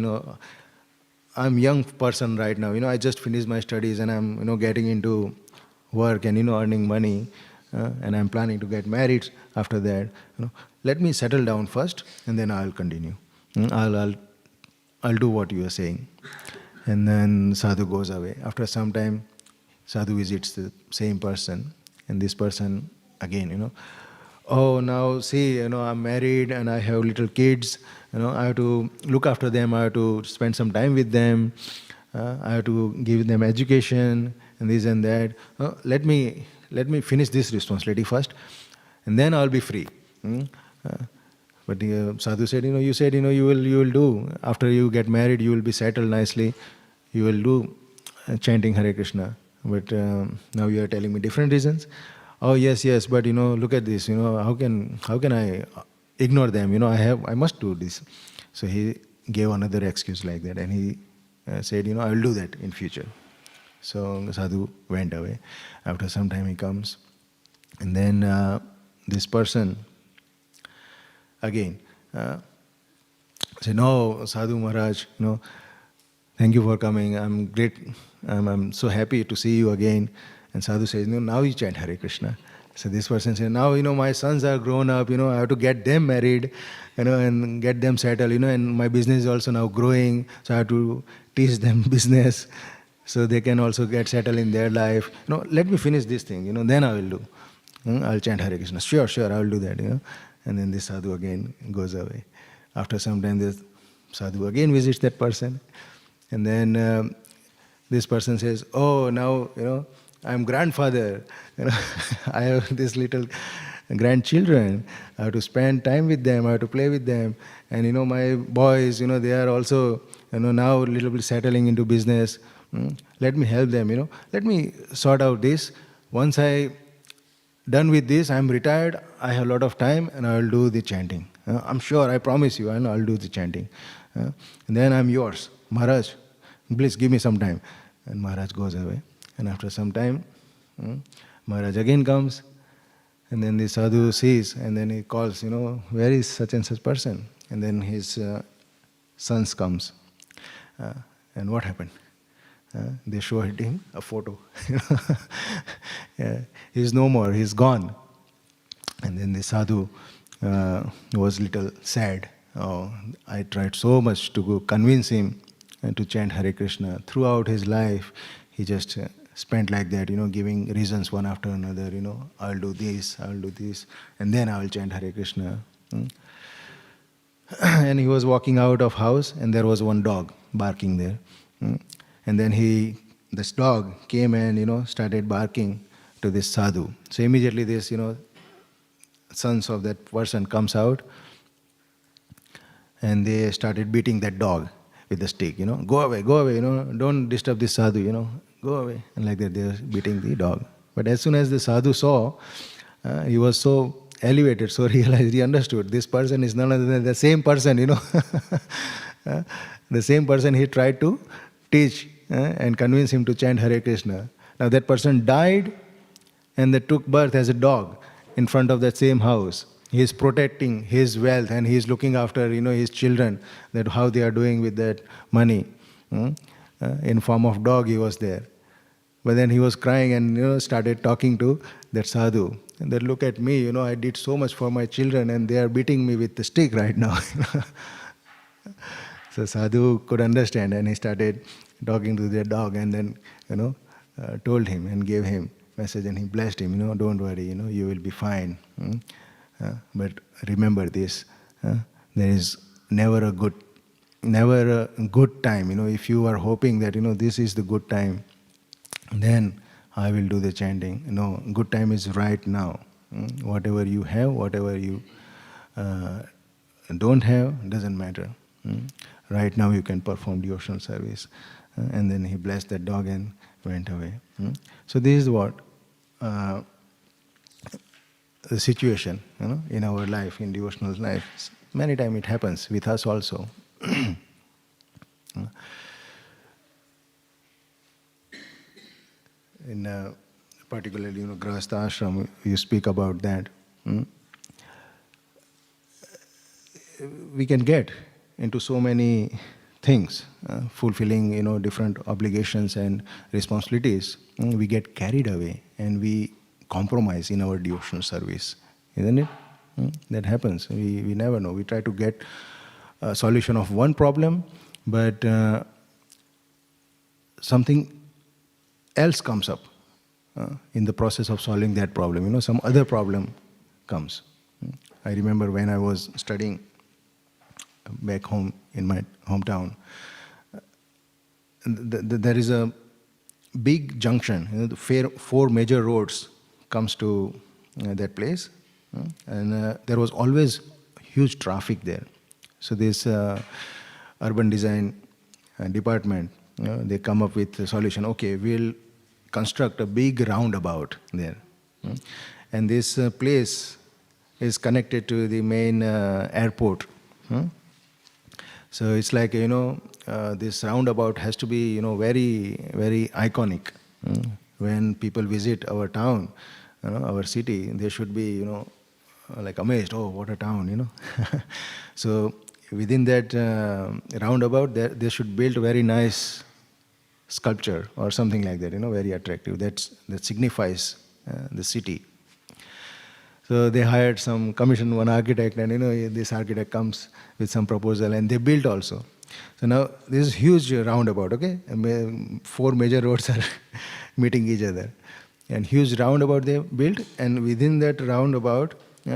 I'm a young person right now. I just finished my studies and I'm, getting into work and, earning money. And I'm planning to get married after that. Let me settle down first and then I'll continue. I'll do what you are saying. And then sadhu goes away. After some time, sadhu visits the same person. And this person again, oh, now see, I'm married and I have little kids. I have to look after them. I have to spend some time with them. I have to give them education and this and that. Let me finish this responsibility first, and then I'll be free. But the sadhu said, you said, you will do after you get married. You will be settled nicely. You will do chanting Hare Krishna. But now you are telling me different reasons. Oh yes, but look at this. How can I ignore them? I must do this. So he gave another excuse like that, and he said, I will do that in future. So the sadhu went away. After some time he comes, and then this person again said, no, Sadhu Maharaj, thank you for coming. I'm great. I'm so happy to see you again. And Sadhu says, now you chant Hare Krishna. So this person says, now, my sons are grown up, I have to get them married, and get them settled, and my business is also now growing, so I have to teach them business so they can also get settled in their life. Let me finish this thing, then I will do. I'll chant Hare Krishna. Sure, I will do that, And then this sadhu again goes away. After some time, this sadhu again visits that person. And then this person says, oh, now, I'm grandfather. I have this little grandchildren. I have to spend time with them. I have to play with them. And, my boys, they are also, now a little bit settling into business. Let me help them, Let me sort out this. Once I done with this, I'm retired, I have a lot of time, and I will do the chanting. I'm sure, I promise you, I'll do the chanting. And then I'm yours. Maharaj, please give me some time. And Maharaj goes away. And after some time, Maharaj again comes, and then the sadhu sees, and then he calls, where is such and such person? And then his sons comes. And what happened? They showed him a photo. He's no more, he's gone. And then the sadhu was little sad. Oh, I tried so much to convince him to chant Hare Krishna. Throughout his life, he just spent like that, giving reasons one after another, I'll do this, and then I will chant Hare Krishna. And he was walking out of house, and there was one dog barking there. And then this dog came and, started barking to this sadhu. So immediately this, sons of that person comes out, and they started beating that dog with a stick, go away, don't disturb this sadhu, go away. And like that they were beating the dog. But as soon as the sadhu saw, he was so elevated, so realized, he understood, this person is none other than the same person, the same person he tried to teach and convince him to chant Hare Krishna. Now that person died, and they took birth as a dog in front of that same house. He is protecting his wealth, and he is looking after, his children, that how they are doing with that money. In form of dog he was there. But then he was crying and, started talking to that sadhu. And then, look at me, I did so much for my children, and they are beating me with the stick right now. So sadhu could understand, and he started talking to the dog, and then, told him and gave him message, and he blessed him, don't worry, you will be fine. But remember this, there is never a good time. If you are hoping that, this is the good time, then I will do the chanting. No, good time is right now. Whatever you have, whatever you don't have, doesn't matter. Right now you can perform devotional service. And then he blessed that dog and went away. So this is what the situation, in our life, in devotional life. Many times it happens with us also. In particularly, Grahastha ashram, you speak about that. We can get into so many things, fulfilling, different obligations and responsibilities. We get carried away and we compromise in our devotional service, isn't it? That happens. We never know. We try to get a solution of one problem, but something else comes up in the process of solving that problem. Some other problem comes. I remember when I was studying back home in my hometown, there is a big junction. The four major roads comes to that place, and there was always huge traffic there. So this urban design department, they come up with a solution. Okay, we'll construct a big roundabout there, and this place is connected to the main airport. So it's like, this roundabout has to be, very, very iconic. When people visit our town, our city, they should be, like amazed. Oh, what a town, So within that roundabout, they should build a very nice sculpture or something like that, very attractive. That signifies the city. So they hired commissioned one architect, and this architect comes with some proposal, and they built also. So now this is huge roundabout, okay? And 4 major roads are meeting each other, and huge roundabout they built, and within that roundabout,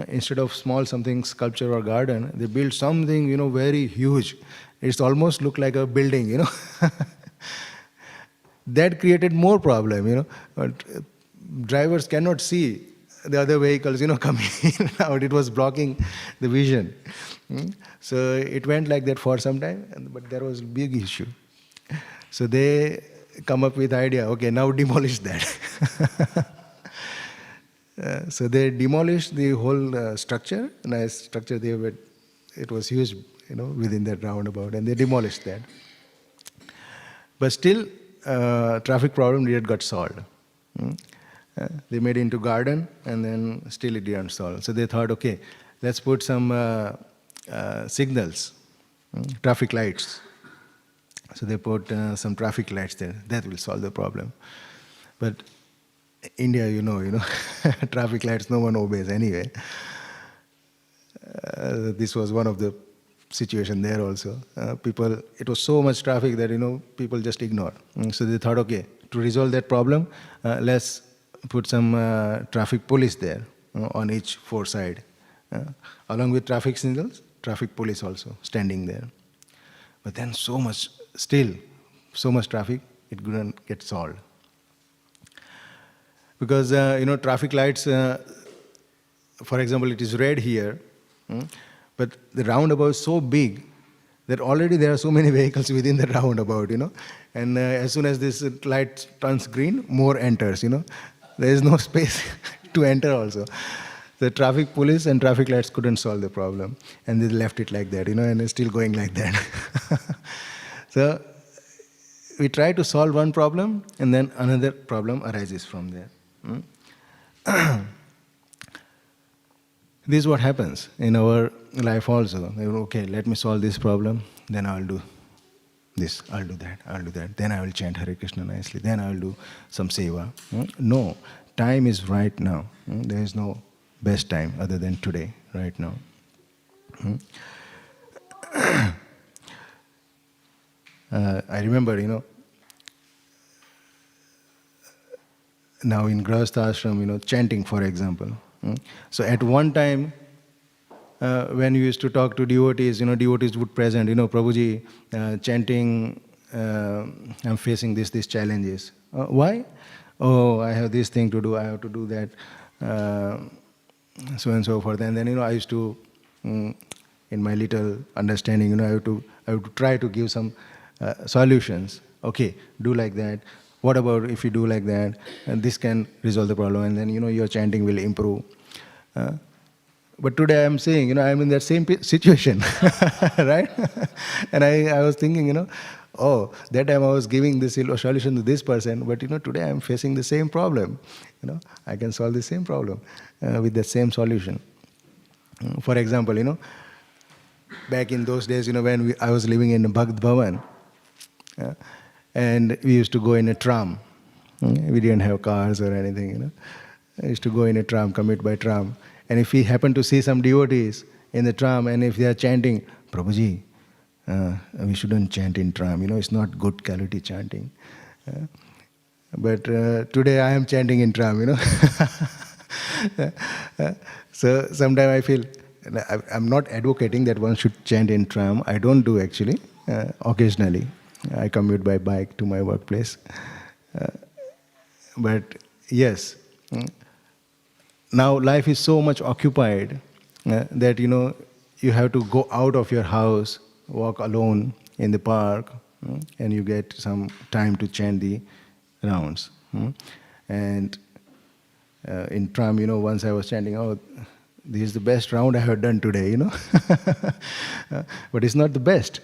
instead of small something sculpture or garden, they built something very huge. It's almost look like a building, That created more problem, But drivers cannot see the other vehicles, coming in and out. It was blocking the vision. So it went like that for some time, but there was a big issue. So they come up with idea, okay, now demolish that. So they demolished the whole structure, nice structure there, but it was huge, within that roundabout, and they demolished that. But still, traffic problem didn't got solved. They made it into garden, and then still it didn't solve. So they thought, okay, let's put some signals, traffic lights. So they put some traffic lights there. That will solve the problem. But India, traffic lights no one obeys anyway. This was one of the situation there also. It was so much traffic that people just ignore. So they thought, okay, to resolve that problem, let's put some traffic police there on each 4 sides. Along with traffic signals, traffic police also standing there. But then so much traffic, it couldn't get solved. Because, traffic lights, for example, it is red here, but the roundabout is so big that already there are so many vehicles within the roundabout, And as soon as this light turns green, more enters, There is no space to enter also. The traffic police and traffic lights couldn't solve the problem. And they left it like that, and it's still going like that. So we try to solve one problem, and then another problem arises from there. This is what happens in our life also. Okay, let me solve this problem, then I'll do this, I'll do that. Then I will chant Hare Krishna nicely. Then I will do some seva. No, time is right now. There is no best time other than today, right now. I remember, now in Grahastha ashram, chanting, for example. So at one time, when we used to talk to devotees, devotees would present, Prabhuji, chanting, I'm facing these challenges. Why? Oh, I have this thing to do, I have to do that. so and so forth. And then I used to, in my little understanding, I have to try to give some solutions. Okay, do like that. What about if you do like that? And this can resolve the problem, and then your chanting will improve. But today I am saying, I am in that same situation, right? And I was thinking, oh, that time I was giving this solution to this person, but today I am facing the same problem. I can solve the same problem with the same solution. For example, back in those days, when I was living in Bhakt Bhavan, and we used to go in a tram. We didn't have cars or anything, I used to go in a tram, commute by tram. And if we happen to see some devotees in the tram, and if they are chanting, Prabhuji, we shouldn't chant in tram, it's not good quality chanting. But today I am chanting in tram, So sometimes I feel, I'm not advocating that one should chant in tram. I don't do actually, occasionally. I commute by bike to my workplace. But yes, now life is so much occupied that you have to go out of your house, walk alone in the park, and you get some time to chant the rounds. And in tram, once I was chanting, oh, this is the best round I have done today, but it's not the best.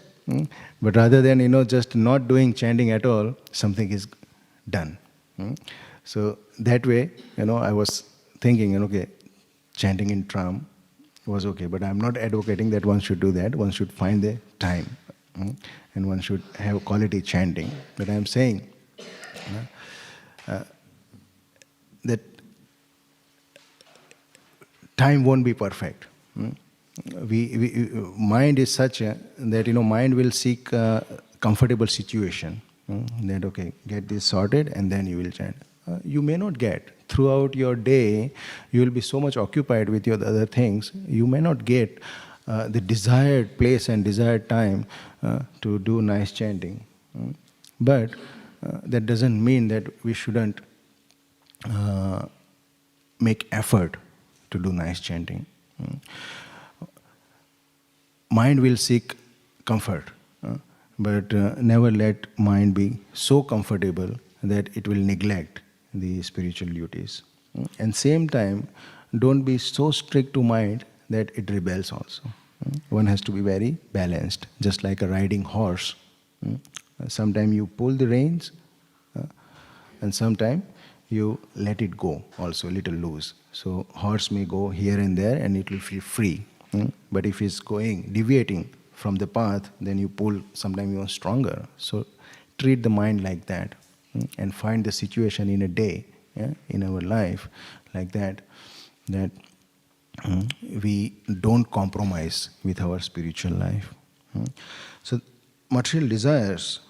But rather than just not doing chanting at all, something is done. So that way, I was thinking, okay, chanting in tram was okay, but I'm not advocating that one should do that. One should find the time, and one should have quality chanting. But I'm saying that time won't be perfect. Mind is such that mind will seek a comfortable situation. That okay, get this sorted, and then you will chant. You may not get. Throughout your day, you will be so much occupied with your other things, you may not get the desired place and desired time to do nice chanting. But that doesn't mean that we shouldn't make effort to do nice chanting. Mind will seek comfort, but never let mind be so comfortable that it will neglect the spiritual duties. And same time, don't be so strict to mind that it rebels also. One has to be very balanced, just like a riding horse. Sometimes you pull the reins, and sometimes you let it go also, a little loose. So horse may go here and there and it will feel free. But if it's deviating from the path, then you pull sometimes even stronger. So treat the mind like that, and find the situation in a day, in our life, like that we don't compromise with our spiritual life. So material desires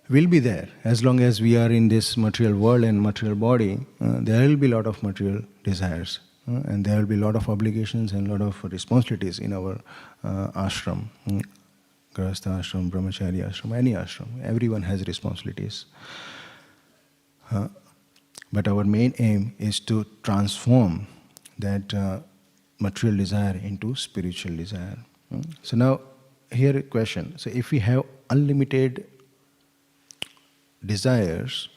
will be there as long as we are in this material world and material body. There will be a lot of material desires, and there will be a lot of obligations and a lot of responsibilities in our ashram. Grahastha ashram, brahmacharya ashram, any ashram. Everyone has responsibilities. But our main aim is to transform that material desire into spiritual desire. So now, here a question. So if we have unlimited desires,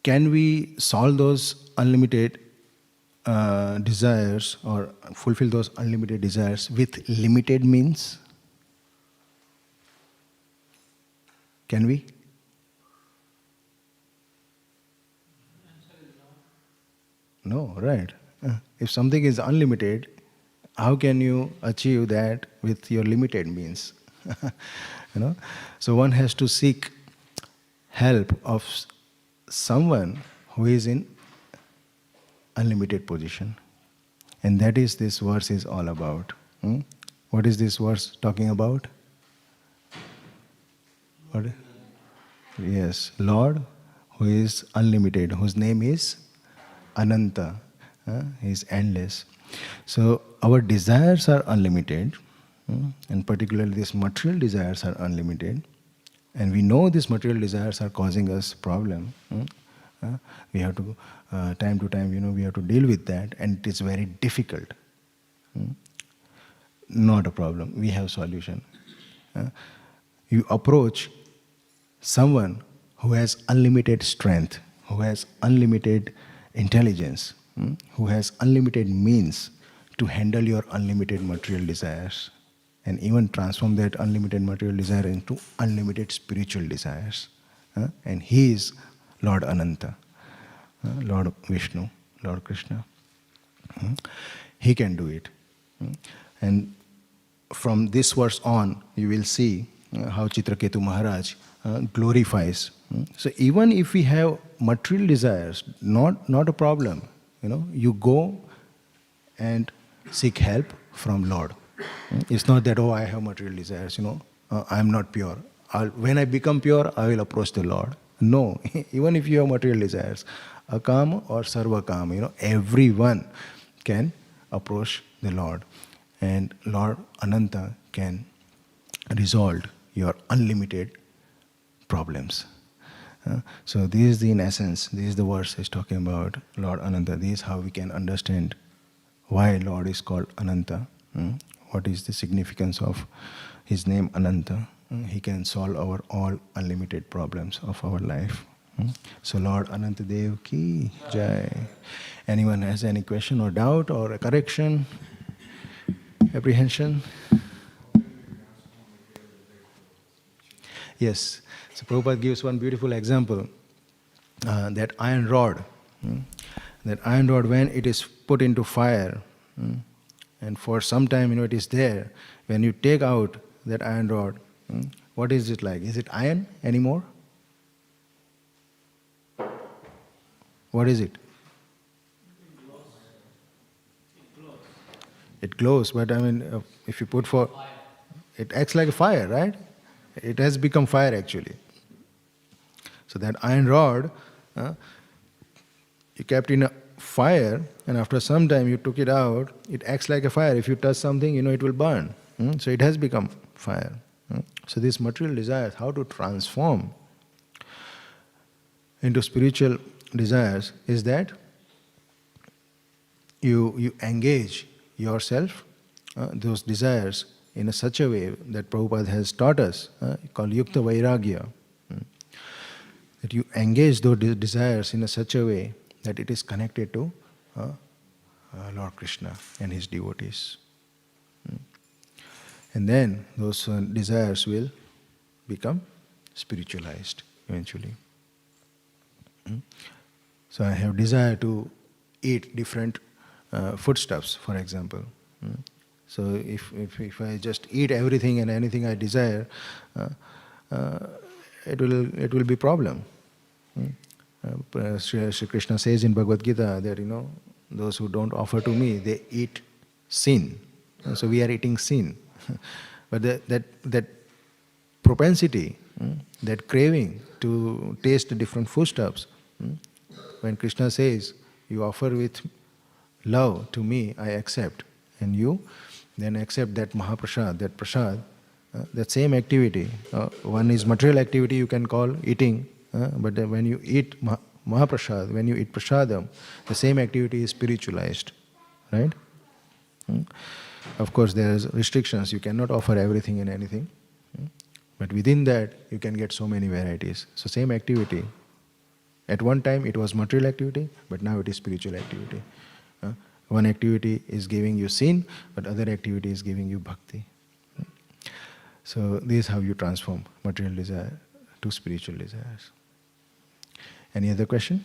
can we solve those unlimited desires or fulfill those unlimited desires with limited means? Can we? No, right. If something is unlimited, how can you achieve that with your limited means? So one has to seek help of someone who is in unlimited position. And that is this verse is all about. What is this verse talking about? What? Yes, Lord who is unlimited, whose name is Ananta. He is endless. So our desires are unlimited, and particularly these material desires are unlimited. And we know these material desires are causing us problem. We have to, time to time, we have to deal with that, and it is very difficult. Not a problem. We have solution. You approach someone who has unlimited strength, who has unlimited intelligence, who has unlimited means to handle your unlimited material desires, and even transform that unlimited material desire into unlimited spiritual desires. And he is Lord Ananta, Lord Vishnu, Lord Krishna. He can do it. And from this verse on, you will see how Chitraketu Maharaj glorifies. So even if we have material desires, not a problem. You go and seek help from Lord. It's not that, I have material desires, I am not pure. When I become pure, I will approach the Lord. No, even if you have material desires, akam or sarvakam, everyone can approach the Lord. And Lord Ananta can resolve your unlimited problems. So this is in essence, this is the verse is talking about Lord Ananta. This is how we can understand why Lord is called Ananta. What is the significance of his name Ananta? He can solve our all unlimited problems of our life. So Lord Ananta Dev ki Jai. Anyone has any question or doubt or a correction, apprehension? Yes. So Prabhupada gives one beautiful example. That iron rod. That iron rod, when it is put into fire, and for some time, it is there. When you take out that iron rod, what is it like? Is it iron anymore? What is it? It glows, but if you put it acts like a fire, right? It has become fire actually. So that iron rod, you kept in a fire, and after some time you took it out, it acts like a fire. If you touch something, it will burn. So it has become fire. So these material desires, how to transform into spiritual desires is that you engage yourself, those desires, in such a way that Prabhupada has taught us, called Yukta Vairagya. That you engage those desires in such a way that it is connected to Lord Krishna and his devotees. And then those desires will become spiritualized eventually. So I have desire to eat different foodstuffs, for example. So if I just eat everything and anything I desire, it will be problem. Sri Krishna says in Bhagavad Gita that those who don't offer to me, they eat sin. So we are eating sin. But that propensity, that craving to taste different foodstuffs, when Krishna says, you offer with love to me, I accept, and you then accept that Mahaprasad, that Prasad, that same activity. One is material activity you can call eating, but when you eat Mahaprasad, when you eat Prasadam, the same activity is spiritualized, right? Of course, there is restrictions. You cannot offer everything and anything. But within that, you can get so many varieties. So same activity. At one time, it was material activity, but now it is spiritual activity. One activity is giving you sin, but other activity is giving you bhakti. So this is how you transform material desire to spiritual desires. Any other question?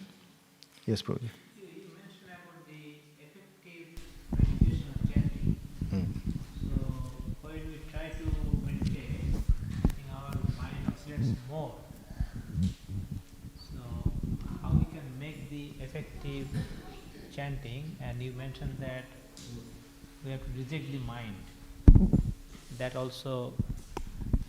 Yes, Prabhuji. You mentioned about the effective meditation of chanting. So while we try to meditate, I think our mind oscillates more. So how we can make the effective chanting, and you mentioned that we have to reject the mind. That also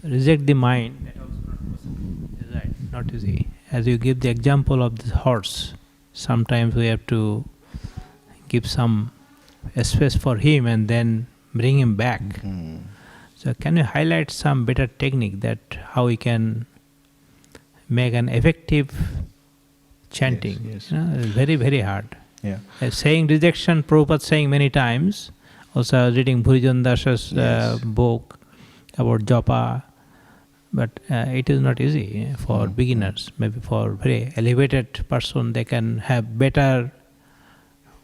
reject the mind, that also not possible. Right, not easy. As you give the example of this horse, sometimes we have to give some space for him and then bring him back. So can you highlight some better technique that how we can make an effective chanting. Yes. It's very, very hard. Yeah. Saying rejection, Prabhupada saying many times. Also, I was reading Bhurijan Dasa's book about japa, but it is not easy for beginners. Maybe for very elevated person, they can have better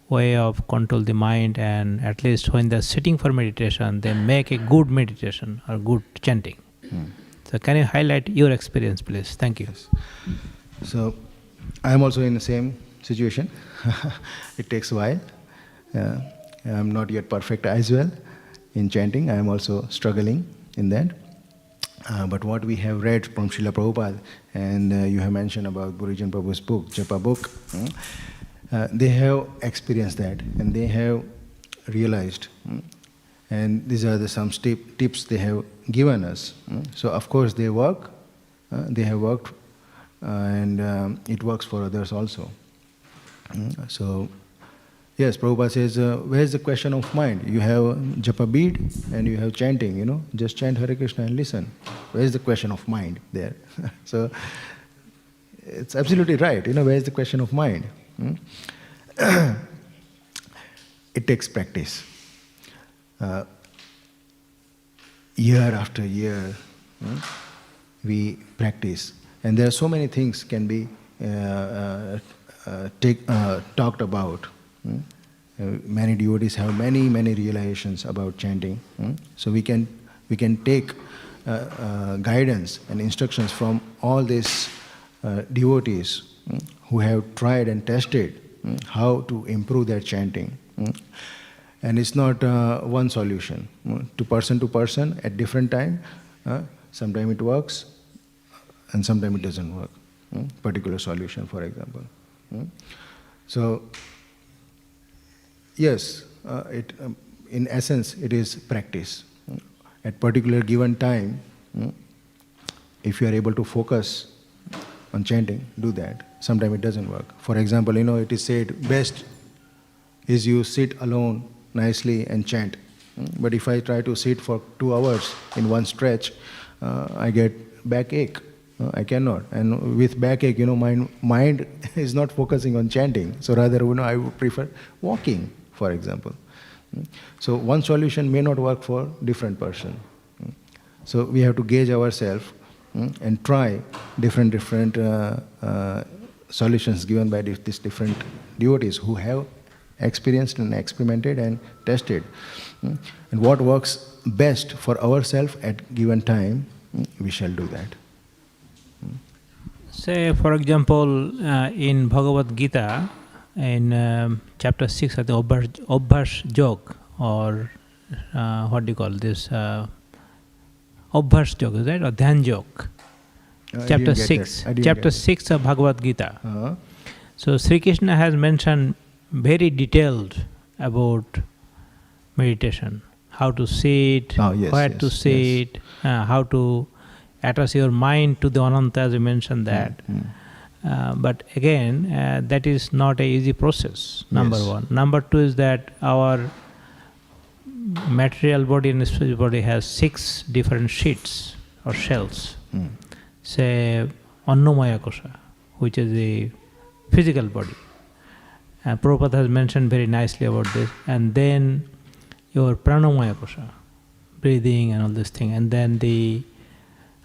way of control the mind, and at least when they're sitting for meditation, they make a good meditation or good chanting. So can you highlight your experience, please? Thank you. Yes. So I am also in the same situation. It takes a while. I am not yet perfect as well in chanting. I am also struggling in that. But what we have read from Srila Prabhupada, and you have mentioned about Bhurijan Prabhu's book, Japa book, they have experienced that and they have realized. And these are some tips they have given us. So of course they work, they have worked, and it works for others also. So yes, Prabhupada says, where is the question of mind? You have japa bead and you have chanting, just chant Hare Krishna and listen. Where is the question of mind there? So it's absolutely right, where is the question of mind? It takes practice. Year after year, we practice. And there are so many things can be talked about. Many devotees have many realizations about chanting. So we can take guidance and instructions from all these devotees who have tried and tested how to improve their chanting. And it's not one solution. To person at different time, sometimes it works and sometimes it doesn't work. Particular solution, for example. So yes, in essence, it is practice. At particular given time, if you are able to focus on chanting, do that. Sometimes it doesn't work. For example, it is said best is you sit alone nicely and chant. But if I try to sit for 2 hours in one stretch, I get backache. I cannot. And with backache, my mind is not focusing on chanting. So rather, I would prefer walking, for example. So one solution may not work for different person. So we have to gauge ourselves and try different solutions given by these different devotees who have experienced and experimented and tested. And what works best for ourselves at given time, we shall do that. Say, for example, in Bhagavad Gita, in chapter 6, I think Abhas Jog, or what do you call this? Abhas Jog, is that? Or Dhyan Jog. Chapter 6. Chapter 6 of Bhagavad Gita. So Sri Krishna has mentioned very detailed about meditation. How to sit, where to sit, how to attach your mind to the Ananta, as you mentioned that. But again, that is not an easy process, number one. Number two is that our material body and spiritual body has 6 different sheets or shells. Say, Annamaya Kosha, which is the physical body. Prabhupada has mentioned very nicely about this. And then your Pranamaya Kosha, breathing and all this thing. And then the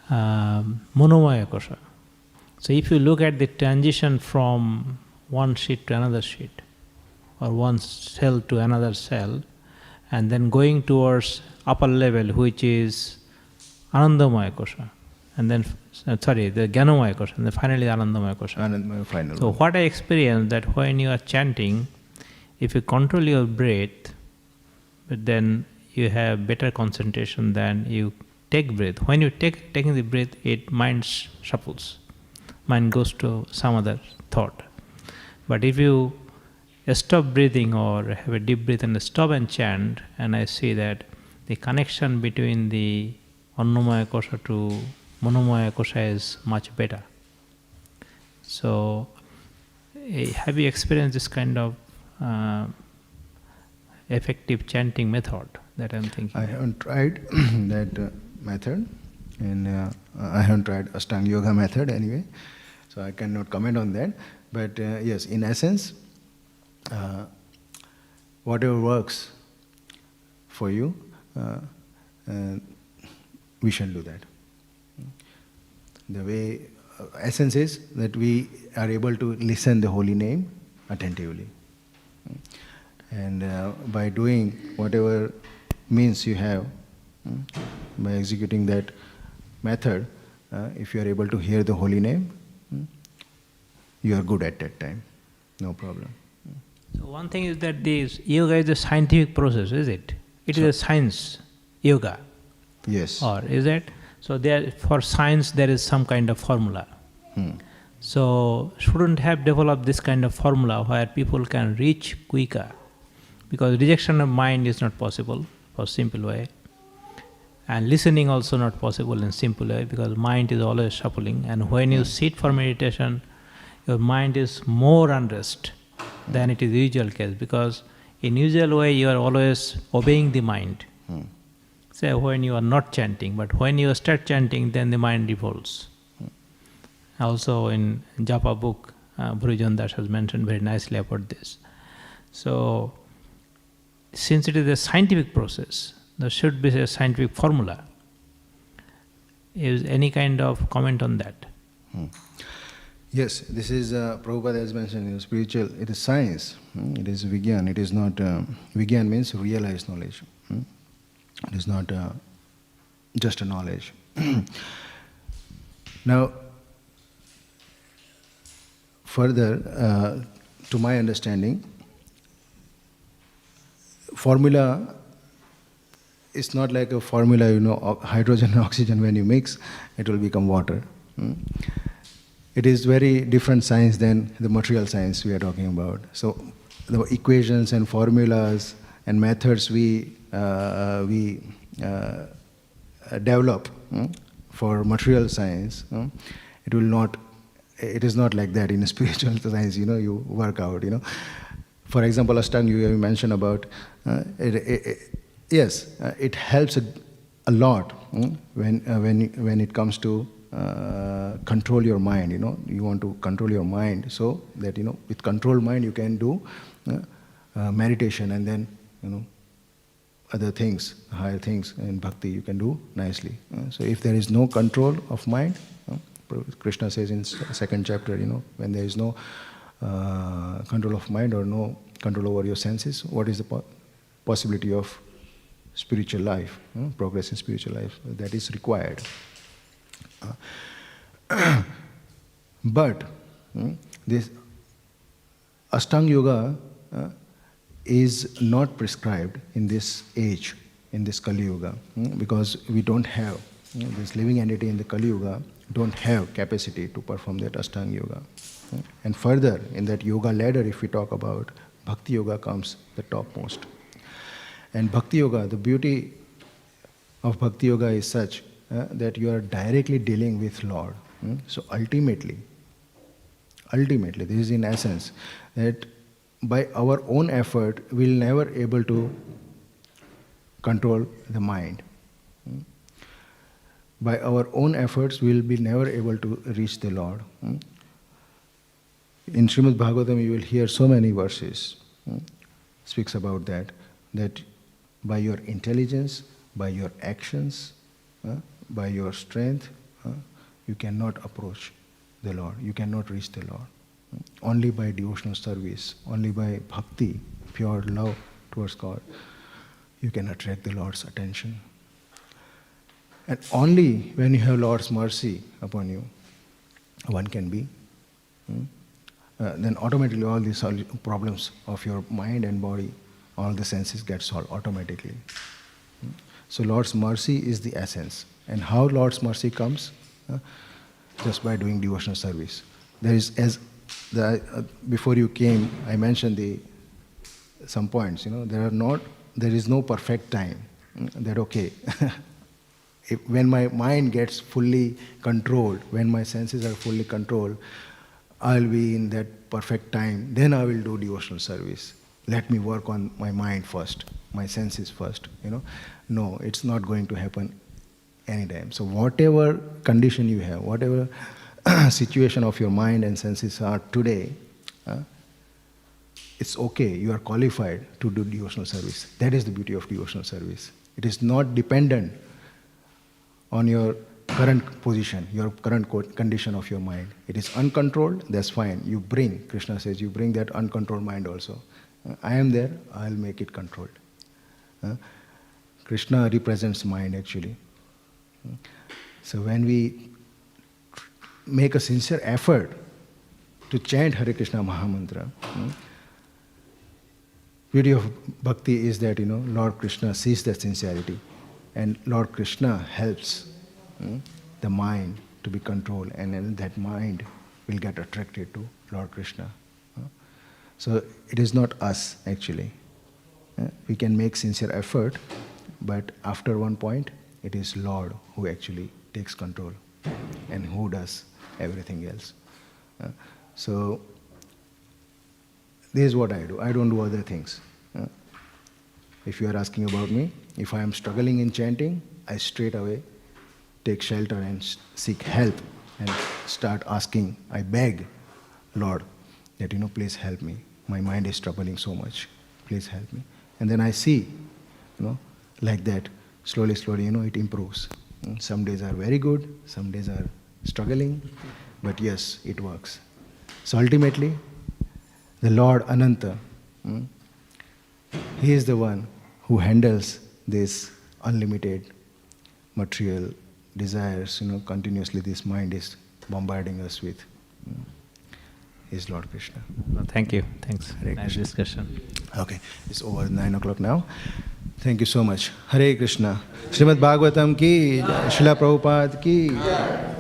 Manomaya Kosha. So if you look at the transition from one sheet to another sheet, or one cell to another cell, and then going towards upper level, which is Anandamaya Kosha, and then, the Jnanamaya Kosha, and then finally Anandamaya Kosha. Anandamaya final. So what I experienced that when you are chanting, if you control your breath, but then you have better concentration than you take breath. When you taking the breath, mind shuffles. Mind goes to some other thought. But if you stop breathing or have a deep breath and stop and chant, and I see that the connection between the Annamaya Kosha to Manomaya Kosha is much better. So, have you experienced this kind of effective chanting method that I'm thinking? I haven't tried that method, and I haven't tried Ashtanga Yoga method anyway. So I cannot comment on that. But yes, in essence, whatever works for you, we shall do that. The way, essence is that we are able to listen the holy name attentively. And by doing whatever means you have, by executing that method, if you are able to hear the holy name, you are good at that time. No problem. So one thing is that this yoga is a scientific process, is it? It is a science, yoga. Yes. Or is it? So there, for science there is some kind of formula. So shouldn't have developed this kind of formula where people can reach quicker, because rejection of mind is not possible for simple way, and listening also not possible in simple way, because mind is always shuffling, and when you sit for meditation, your mind is more unrest than it is usual case, because in usual way you are always obeying the mind. Say when you are not chanting, but when you start chanting, then the mind revolts. Also in Japa book, Bhaktivedanta has mentioned very nicely about this. So, since it is a scientific process, there should be a scientific formula. Is any kind of comment on that? Yes, this is, Prabhupada has mentioned, spiritual, it is science, it is Vigyan, it is not, Vigyan means realized knowledge. It is not just a knowledge. Now, further, to my understanding, formula is not like a formula, of hydrogen and oxygen. When you mix, it will become water. It is very different science than the material science we are talking about. So, the equations and formulas and methods we develop for material science, it is not like that. In spiritual science, you work out, For example, Ashtanga you mentioned about, yes, it helps a lot when it comes to control your mind, You want to control your mind so that, with controlled mind you can do meditation, and then, other things, higher things in bhakti you can do nicely. So if there is no control of mind, Krishna says in second chapter, when there is no control of mind or no control over your senses, what is the possibility of spiritual life, progress in spiritual life? That is required. But this Ashtanga Yoga is not prescribed in this age, in this Kali Yuga, because we don't have, this living entity in the Kali Yuga don't have capacity to perform that Ashtanga Yoga. And further, in that yoga ladder, if we talk about, Bhakti Yoga comes the topmost. And Bhakti Yoga, the beauty of Bhakti Yoga is such that you are directly dealing with Lord. So ultimately, this is in essence, that by our own effort, we'll never able to control the mind. By our own efforts, we'll be never able to reach the Lord. In Śrīmad Bhāgavatam, you will hear so many verses, speaks about that by your intelligence, by your actions, by your strength, you cannot approach the Lord, you cannot reach the Lord. Only by devotional service, only by bhakti, pure love towards God, you can attract the Lord's attention. And only when you have Lord's mercy upon you, one can be, then automatically all these problems of your mind and body, all the senses get solved automatically. So Lord's mercy is the essence. And how Lord's mercy comes? Just by doing devotional service. There is, before you came, I mentioned some points. There is no perfect time. That okay. When my mind gets fully controlled, when my senses are fully controlled, I'll be in that perfect time. Then I will do devotional service. Let me work on my mind first, my senses first. No, it's not going to happen anytime. So whatever condition you have, whatever situation of your mind and senses are today, it's okay, you are qualified to do devotional service. That is the beauty of devotional service. It is not dependent on your current position, your current condition of your mind. It is uncontrolled, that's fine. You bring, Krishna says, you bring that uncontrolled mind also. I am there, I'll make it controlled. Krishna represents mind actually. So when we make a sincere effort to chant Hare Krishna Mahamantra, beauty of bhakti is that, Lord Krishna sees that sincerity, and Lord Krishna helps the mind to be controlled, and then that mind will get attracted to Lord Krishna. So it is not us actually. We can make sincere effort, but after one point, it is Lord who actually takes control and who does everything else. So this is what I do. I don't do other things. If you are asking about me, if I am struggling in chanting, I straight away take shelter and seek help and start asking. I beg Lord that, please help me. My mind is troubling so much. Please help me. And then I see, like that, slowly, it improves. Some days are very good, some days are struggling, but yes, it works. So ultimately, the Lord Ananta, He is the one who handles this unlimited material desires, continuously this mind is bombarding us with. Is Lord Krishna. Well, thank you. Thanks. Hare Nice Krishna. discussion. Okay, it's over 9 o'clock now. Thank you so much. Hare Krishna. Śrīmad Bhāgavatam ki, Srila Prabhupada ki.